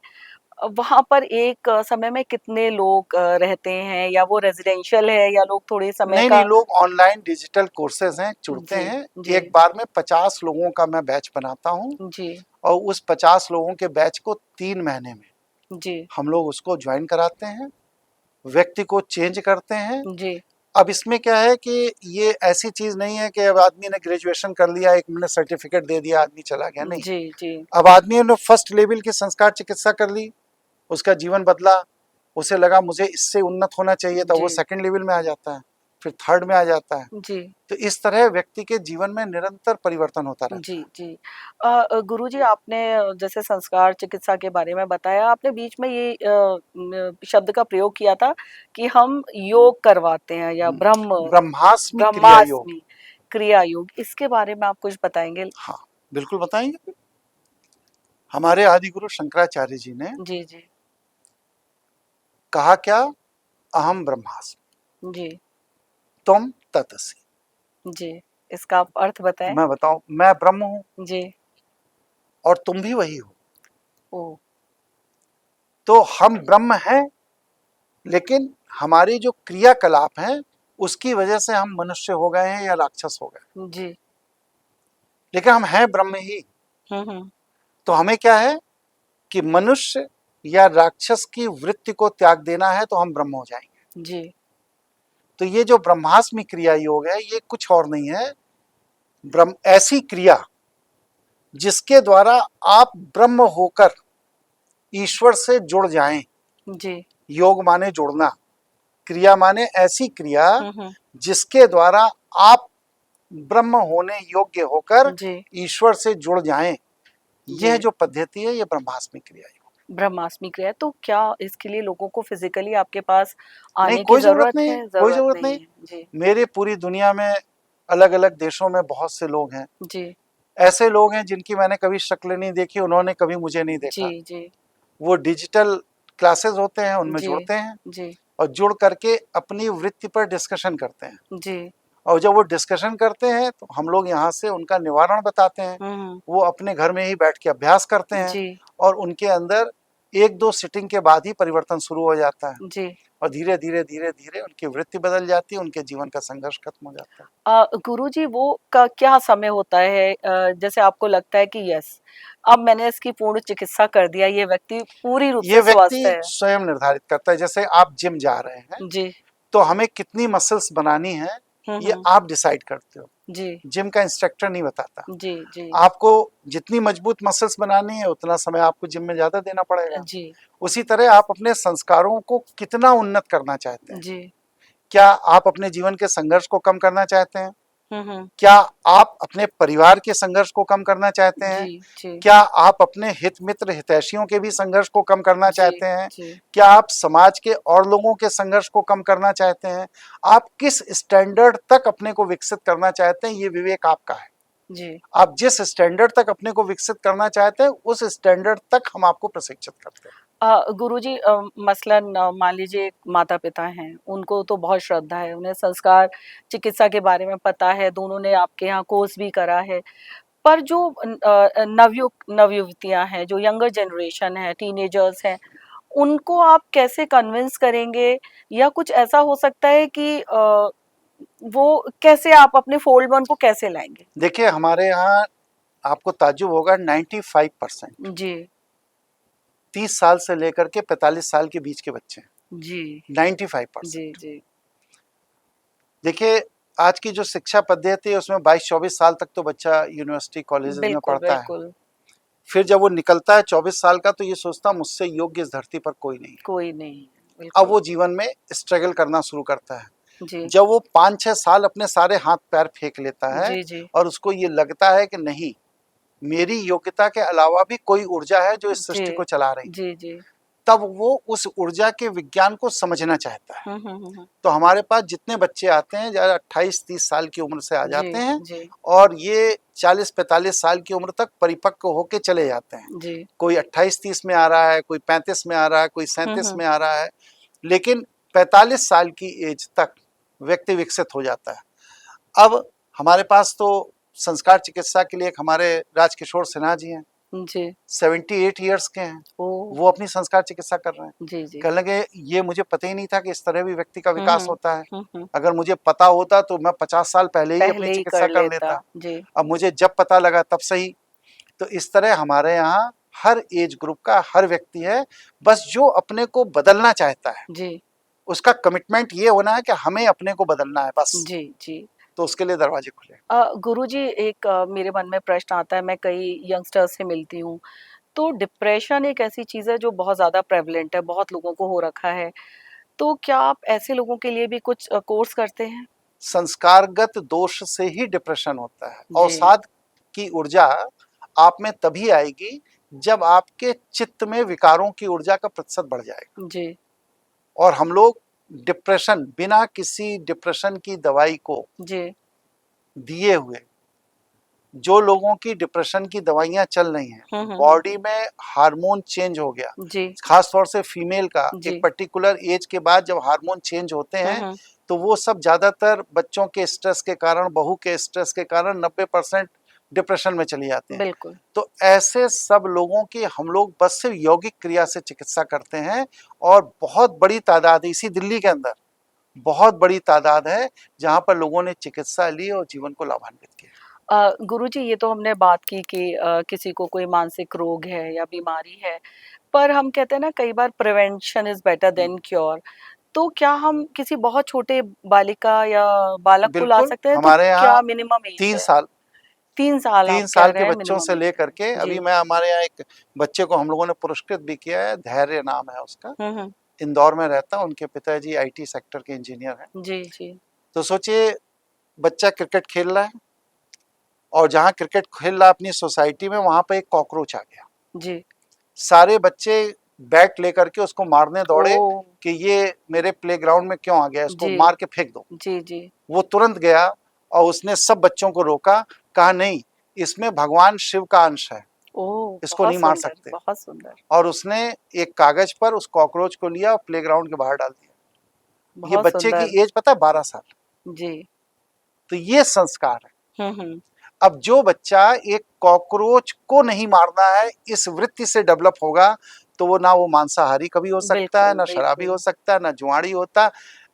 वहाँ पर एक समय में कितने लोग रहते हैं, या वो रेज़िडेंशियल है या लोग थोड़े समय नहीं का? नहीं, लोग ऑनलाइन डिजिटल कोर्सेज हैं, जुड़ते जी, हैं। जी, एक बार में 50 लोगों का मैं बैच बनाता हूँ जी, और उस 50 लोगों के बैच को 3 महीने में जी, हम लोग उसको ज्वाइन कराते हैं, व्यक्ति को चेंज करते हैं। जी, अब इसमें क्या है कि ये ऐसी चीज नहीं है कि अब आदमी ने ग्रेजुएशन कर लिया, 1 महीने सर्टिफिकेट दे दिया, आदमी चला गया, नहीं। जी, जी, अब आदमी ने फर्स्ट लेवल की संस्कार चिकित्सा कर ली, उसका जीवन बदला, उसे लगा मुझे इससे उन्नत होना चाहिए, तो वो जी, सेकंड लेवल में आ जाता है, फिर थर्ड में आ जाता है। जी, तो इस तरह व्यक्ति के जीवन में निरंतर परिवर्तन होता रहता जी, है। जी। गुरुजी, आपने जैसे संस्कार चिकित्सा के बारे में बताया, आपने बीच में ये शब्द का प्रयोग किया था कि हम योग करवाते हैं, या ब्रह्मास्मि क्रिया योग। ब्रह्मास्मि क्रिया योग, इसके बारे में आप कुछ बताएँगे? हाँ, बिल्कुल बताएंगे। हमारे आदि गुरु शंकराचार्य जी ने जी, जी, कहा क्या, अहम ब्रह्मास्मि जी, तुम ततसी। जी। इसका आप अर्थ बताएँ? मैं बताऊं, मैं ब्रह्म हूं जी। और तुम भी वही हो। ओह! तो हम ब्रह्म हैं, लेकिन हमारी जो क्रियाकलाप हैं उसकी वजह से हम मनुष्य हो गए हैं या राक्षस हो गए, जी। लेकिन हम हैं ब्रह्म ही। हुँ, हुँ। तो हमें क्या है कि मनुष्य या राक्षस की वृत्ति को त्याग देना है तो हम ब्रह्म हो जाएंगे। जी। तो ये जो ब्रह्मास्मि क्रिया योग है ये कुछ और नहीं है, ब्रह्म ऐसी क्रिया जिसके द्वारा आप ब्रह्म होकर ईश्वर से जुड़ जाएं। जी। योग माने जुड़ना, क्रिया माने ऐसी क्रिया हुँ, हुँ। जिसके द्वारा आप ब्रह्म होने योग्य होकर जी, ईश्वर से जुड़ जाएं। यह जी। जो पद्धति है ये ब्रह्मास्मि क्रिया योग। ब्रह्मास्मि क्रिया, तो क्या इसके लिए लोगों को फिज़िकली आपके पास नहीं, आने की कोई जरूरत ज़रूरत नहीं है, है? कोई ज़रूरत जरूरत नहीं नहीं। है। जी, मेरे पूरी दुनिया में अलग अलग देशों में बहुत से लोग हैं, जी, ऐसे लोग हैं जिनकी मैंने कभी शक्ल नहीं देखी, उन्होंने कभी मुझे नहीं जी, देखा। जी, वो डिजिटल क्लासेस होते हैं उनमें जी, जुड़ते हैं जी, और जुड़ करके अपनी वृत्ति पर डिस्कशन करते हैं। जी। और जब वो डिस्कशन करते हैं तो हम लोग यहाँ से उनका निवारण बताते हैं, हुँ, हुँ। वो अपने घर में ही बैठ के अभ्यास करते हैं जी, और उनके अंदर 1-2 सिटिंग के बाद ही परिवर्तन शुरू हो जाता है जी। और धीरे धीरे धीरे धीरे उनकी वृत्ति बदल जाती है, उनके जीवन का संघर्ष खत्म हो जाता है। गुरुजी, वो का क्या समय होता है, जैसे आपको लगता है कि यस, अब मैंने इसकी पूर्ण चिकित्सा कर दिया, ये व्यक्ति पूरी रूप ये से स्वस्थ व्यक्ति है? स्वयं निर्धारित करता है। जैसे आप जिम जा रहे हैं जी। तो हमें कितनी मसल्स बनानी है हुँ, ये हुँ। आप डिसाइड करते हो, जी, जिम का इंस्ट्रक्टर नहीं बताता। जी, जी। आपको जितनी मजबूत मसल्स बनानी है उतना समय आपको जिम में ज्यादा देना पड़ेगा। जी, उसी तरह आप अपने संस्कारों को कितना उन्नत करना चाहते हैं। जी। क्या आप अपने जीवन के संघर्ष को कम करना चाहते हैं? क्या आप अपने परिवार के संघर्ष को कम करना चाहते हैं? जी। क्या आप अपने हित मित्र हितैषियों के भी संघर्ष को कम करना चाहते हैं? जी। क्या आप समाज के और लोगों के संघर्ष को कम करना चाहते हैं? आप किस स्टैंडर्ड तक अपने को विकसित करना चाहते हैं, ये विवेक आपका है जी। आप जिस स्टैंडर्ड तक अपने को विकसित करना चाहते हैं उस स्टैंडर्ड तक हम आपको प्रशिक्षित करते हैं। गुरुजी, मसलन मान लीजिए माता पिता हैं, उनको तो बहुत श्रद्धा है, उन्हें संस्कार चिकित्सा के बारे में पता है, दोनों ने आपके यहाँ कोर्स भी करा है, पर जो नवयुवतियां हैं, जो यंगर जनरेशन है, टीनेजर्स हैं, उनको आप कैसे कन्विंस करेंगे, या कुछ ऐसा हो सकता है कि वो कैसे आप अपने फोल्ड में उनको कैसे लाएंगे? देखिए हमारे यहाँ आपको ताज्जुब होगा 95% जी 30 साल से लेकर के 45 साल के बीच के बच्चे हैं। जी 95%। जी देखिए आज की जो शिक्षा पद्धति है उसमें 22-24 साल तक तो बच्चा यूनिवर्सिटी कॉलेजेस में बिल्कुल पढ़ता है। बिल्कुल फिर जब वो निकलता है 24 साल का तो ये सोचता मुझसे योग्य इस धरती पर कोई नहीं है। कोई नहीं, अब बिल्कुल वो जीवन में स्ट्रगल करना शुरू करता है। जी जब वो 5-6 साल अपने सारे हाथ पैर फेंक लेता है जी जी और उसको ये लगता है कि नहीं, मेरी योग्यता के अलावा भी कोई ऊर्जा है जो इस जी सृष्टि को चला रही है, जी जी तब वो उस ऊर्जा के विज्ञान को समझना चाहता है। हम्म। तो हमारे पास जितने बच्चे आते हैं, 28-30 साल की उम्र से आ जी जाते हैं जी और ये 40-45 साल की उम्र तक परिपक्व होके चले जाते हैं। जी कोई 28-30 में आ रहा है, कोई 35 में आ रहा है, कोई 37 हम्म। में आ रहा है, लेकिन 45 साल की एज तक व्यक्ति विकसित हो जाता है। अब हमारे पास तो संस्कार चिकित्सा के लिए एक हमारे राजकिशोर सिन्हा जी हैं, जी 78 ईयर्स के हैं, ओ वो अपनी संस्कार चिकित्सा कर रहे हैं। जी जी कहने लगे ये मुझे पता ही नहीं था कि इस तरह भी व्यक्ति का विकास होता है। हम्म। अगर मुझे पता होता तो मैं 50 साल पहले ही अपनी पहले ही चिकित्सा कर कर लेता। लेता। जी अब मुझे जब पता लगा तब सही। तो इस तरह हमारे यहाँ हर एज ग्रुप का हर व्यक्ति है, बस जो अपने को बदलना चाहता है जी उसका कमिटमेंट ये होना है कि हमें अपने को बदलना है बस। जी जी तो उसके लिए दरवाजे खुले। गुरुजी, एक मेरे मन में प्रश्न आता है, मैं कई यंगस्टर्स से मिलती हूँ, तो डिप्रेशन एक ऐसी चीज़ है जो बहुत ज़्यादा प्रेवलेंट है, बहुत लोगों को हो रखा है, तो क्या आप ऐसे लोगों के लिए भी कुछ कोर्स करते हैं? संस्कारगत दोष से ही डिप्रेशन होता है। जी अवसाद की ऊर्जा आप में तभी आएगी जब आपके चित्त में विकारों की ऊर्जा का प्रतिशत बढ़ जाएगा। जी और हम लोग डिप्रेशन बिना किसी डिप्रेशन की दवाई को जी दिए हुए, जो लोगों की डिप्रेशन की दवाइयां चल रही हैं, हम्म। बॉडी में हार्मोन चेंज हो गया, जी खास तौर से फीमेल का जी एक पर्टिकुलर एज के बाद जब हार्मोन चेंज होते हैं हम्म। तो वो सब ज्यादातर बच्चों के स्ट्रेस के कारण, बहू के स्ट्रेस के कारण 90% डिप्रेशन में चली जाते हैं। बिल्कुल तो ऐसे सब लोगों की हम लोग बस सिर्फ यौगिक क्रिया से चिकित्सा करते हैं। और बहुत बड़ी तादाद है, इसी दिल्ली के अंदर बहुत बड़ी तादाद है जहां पर लोगों ने चिकित्सा ली और जीवन को लाभान्वित किया। गुरुजी, ये तो हमने बात की कि किसी को कोई मानसिक रोग है या बीमारी है, पर हम कहते हैं ना कई बार prevention is better than cure, तो क्या हम किसी बहुत छोटे बालिका या बालक को ला बिल्कुल सकते हैं? तो हमारे यहाँ क्या मिनिमम एज 3 है? साल 3 साल आप 3 कह साल रहे के हैं बच्चों से मिनिमम एज लेकर है? के अभी जी मैं हमारे यहाँ एक बच्चे को हम लोगों ने पुरस्कृत भी किया है, धैर्य नाम है उसका, हम्म। इंदौर में रहता है, उनके पिताजी आईटी सेक्टर के इंजीनियर हैं। जी जी तो सोचिए बच्चा क्रिकेट खेल रहा है और जहाँ क्रिकेट खेल रहा है अपनी सोसाइटी में, वहां पर एक कॉकरोच आ गया। जी सारे बच्चे बैट लेकर के उसको मारने ओ दौड़े कि ये मेरे प्लेग्राउंड में क्यों आ गया, इसको जी मार के फेंक दो। जी जी वो तुरंत गया और उसने सब बच्चों को रोका, कहा नहीं, इसमें भगवान शिव का अंश है, ओ इसको बहुत नहीं मार सुंदर, सकते। बहुत सुंदर, और उसने एक कागज पर उस कॉकरोच को लिया और प्लेग्राउंड के बाहर डाल दिया। ये बहुत बच्चे सुंदर। की एज पता है 12 साल। जी तो ये संस्कार है। हम्म। अब जो बच्चा एक कॉकरोच को नहीं मारना है इस वृत्ति से डेवलप होगा तो वो ना वो मांसाहारी कभी हो सकता है, बिल्कुल ना शराबी बिल्कुल हो सकता है, ना जुआड़ी होता।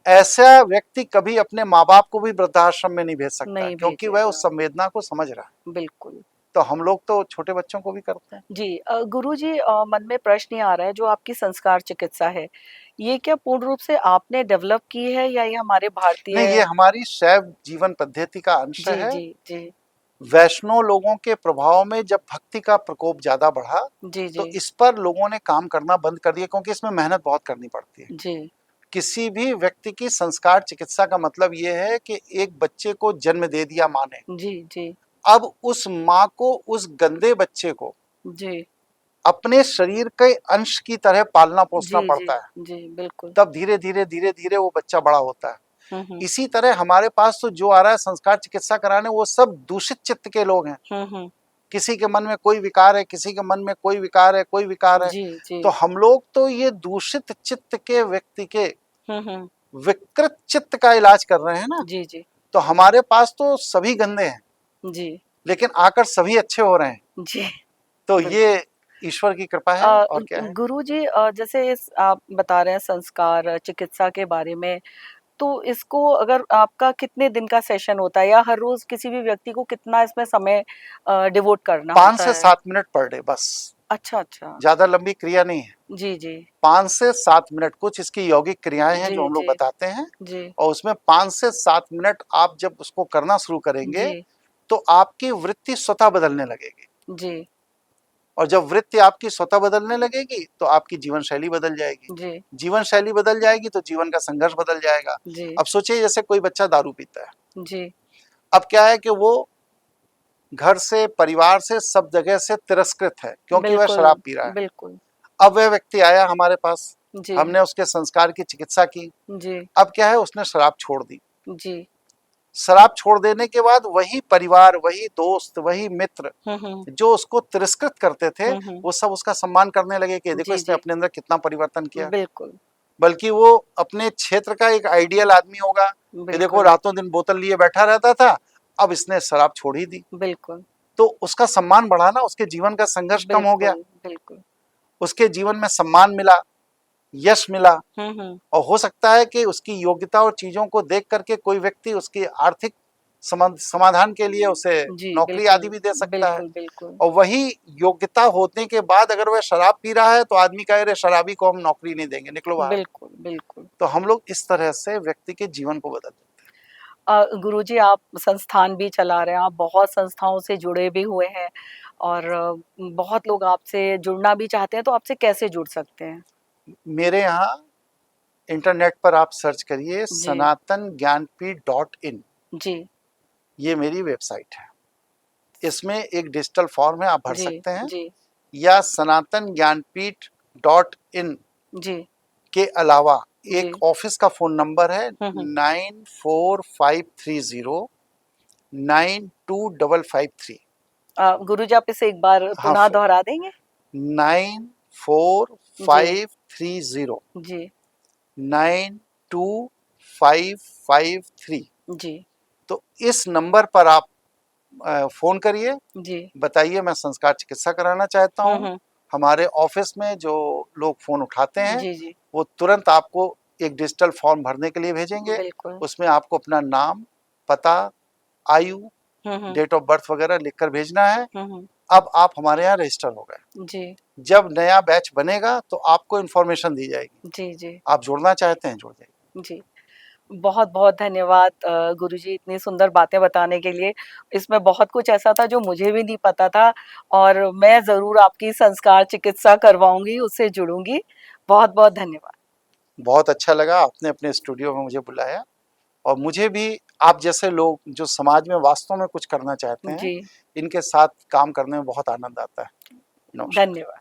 ऐसा व्यक्ति कभी अपने माँ बाप को भी वृद्धाश्रम में नहीं भेज सकता नहीं क्योंकि वह भेजेगा, उस संवेदना को समझ रहा है। बिल्कुल। तो हम लोग तो छोटे बच्चों को भी करते हैं। जी गुरुजी, मन में प्रश्न ये आ रहा है, जो आपकी संस्कार चिकित्सा है, ये क्या पूर्ण रूप से आपने डेवलप की है या ये हमारे नहीं, ये भारतीय? हमारी शैव जीवन पद्धति का अंश जी है। जी जी वैष्णव लोगों के प्रभाव में जब भक्ति का प्रकोप ज्यादा बढ़ा जी तो जी इस पर लोगों ने काम करना बंद कर दिया क्योंकि इसमें मेहनत बहुत करनी पड़ती है। जी किसी भी व्यक्ति की संस्कार चिकित्सा का मतलब ये है कि एक बच्चे को जन्म दे दिया माँ ने, जी जी अब उस माँ को उस गंदे बच्चे को जी अपने शरीर के अंश की तरह पालना पोसना जी जी पड़ता है। जी बिल्कुल। तब धीरे धीरे धीरे धीरे वो बच्चा बड़ा होता है। हम्म इसी तरह हमारे पास तो जो आ रहा है संस्कार चिकित्सा कराने, वो सब दूषित चित्त के लोग हैं। हम्म। किसी के मन में कोई विकार है, किसी के मन में कोई विकार है, कोई विकार है। जी जी। तो हम लोग तो ये दूषित चित्त के व्यक्ति के हम्म। विकृत चित्त का इलाज कर रहे हैं ना। जी जी तो हमारे पास तो सभी गंदे हैं, जी लेकिन आकर सभी अच्छे हो रहे हैं। जी तो बिल्कुल। ये ईश्वर की कृपा है और क्या है। गुरुजी, जैसे इस आप बता रहे हैं संस्कार चिकित्सा के बारे में, तो इसको अगर आपका कितने दिन का सेशन होता है, या हर रोज किसी भी व्यक्ति को कितना इसमें समय डिवोट करना 5 होता से है? 7 मिनट पर डे बस, अच्छा अच्छा। ज्यादा लंबी क्रिया नहीं है। जी जी 5 से 7 मिनट कुछ इसकी यौगिक क्रियाएं हैं जी जो हम लोग जी बताते हैं, जी और उसमें 5 से 7 मिनट आप जब उसको करना शुरू करेंगे जी तो आपकी वृत्ति स्वतः बदलने लगेगी। जी और जब वृत्ति आपकी स्वतः बदलने लगेगी तो आपकी जीवन शैली बदल जाएगी। जी जीवन शैली बदल जाएगी तो जीवन का संघर्ष बदल जाएगा। जी अब सोचिए जैसे कोई बच्चा दारू पीता है, जी अब क्या है कि वो घर से, परिवार से, सब जगह से तिरस्कृत है क्योंकि वह बिल्कुल शराब पी रहा है। बिल्कुल। अब वह व्यक्ति आया हमारे पास, जी हमने उसके संस्कार की चिकित्सा की। जी अब क्या है, उसने शराब छोड़ दी। जी। शराब छोड़ देने के बाद वही परिवार, वही दोस्त, वही मित्र हम्म। जो उसको तिरस्कृत करते थे, हम्म। वो सब उसका सम्मान करने लगे कि देखो जी इसने जी अपने अंदर कितना परिवर्तन किया। बिल्कुल बल्कि वो अपने क्षेत्र का एक आइडियल आदमी होगा कि देखो बिल्कुल रातों दिन बोतल लिए बैठा रहता था, अब इसने शराब छोड़ ही दी। बिल्कुल तो उसका सम्मान बढ़ा ना, उसके जीवन का संघर्ष कम हो गया, बिल्कुल बिल्कुल। उसके जीवन में सम्मान मिला, यश मिला। हम्म। और हो सकता है कि उसकी योग्यता और चीजों को देख करके कोई व्यक्ति उसकी आर्थिक समाधान के लिए उसे जी नौकरी आदि बिल्कुल भी दे सकता है। बिल्कुल बिल्कुल। और वही योग्यता होने के बाद अगर वह शराब पी रहा है तो आदमी कहे अरे शराबी को हम नौकरी नहीं देंगे, निकलो बाहर। बिल्कुल बिल्कुल। तो हम लोग इस तरह से व्यक्ति के जीवन को बदल देते गुरुजी, आप संस्थान भी चला रहे हैं, आप बहुत संस्थाओं से जुड़े भी हुए हैं, और बहुत लोग आपसे जुड़ना भी चाहते हैं, तो आपसे कैसे जुड़ सकते हैं? हैं। मेरे यहाँ इंटरनेट पर आप सर्च करिए जी sanatangyanpith.in, जी ये मेरी वेबसाइट है। इसमें एक डिजिटल फॉर्म है, आप भर जी सकते हैं, जी या sanatangyanpith.in जी के अलावा जी। एक ऑफिस का फोन नंबर है हम्म। 9453092553। गुरुजी, आप इसे एक बार हाँ, पुनः दोहरा देंगे? जी 9453092553। जी 92553। जी तो इस नंबर पर आप फोन करिए, जी। बताइए मैं संस्कार चिकित्सा कराना चाहता हूँ। हम्म। हमारे ऑफिस में जो लोग फोन उठाते हैं जी जी वो तुरंत आपको एक डिजिटल फॉर्म भरने के लिए भेजेंगे। बिल्कुल। उसमें आपको अपना नाम, पता, आयु, हम्म डेट ऑफ बर्थ वगैरह लिखकर भेजना है। हम्म। अब आप हमारे यहाँ रजिस्टर हो गए। जी जब नया बैच बनेगा तो आपको इन्फॉर्मेशन दी जाएगी। जी जी आप जुड़ना चाहते हैं जुड़ जाइए। जी। बहुत बहुत धन्यवाद गुरुजी, इतनी सुंदर बातें बताने के लिए। इसमें बहुत कुछ ऐसा था जो मुझे भी नहीं पता था, और मैं ज़रूर आपकी संस्कार चिकित्सा करवाऊंगी, उससे जुड़ूंगी। बहुत बहुत धन्यवाद। बहुत अच्छा लगा आपने अपने स्टूडियो में मुझे बुलाया, और मुझे भी आप जैसे लोग जो समाज में वास्तव में कुछ करना चाहते हैं, जी इनके साथ काम करने में बहुत आनंद आता है। नमस्कार। धन्यवाद।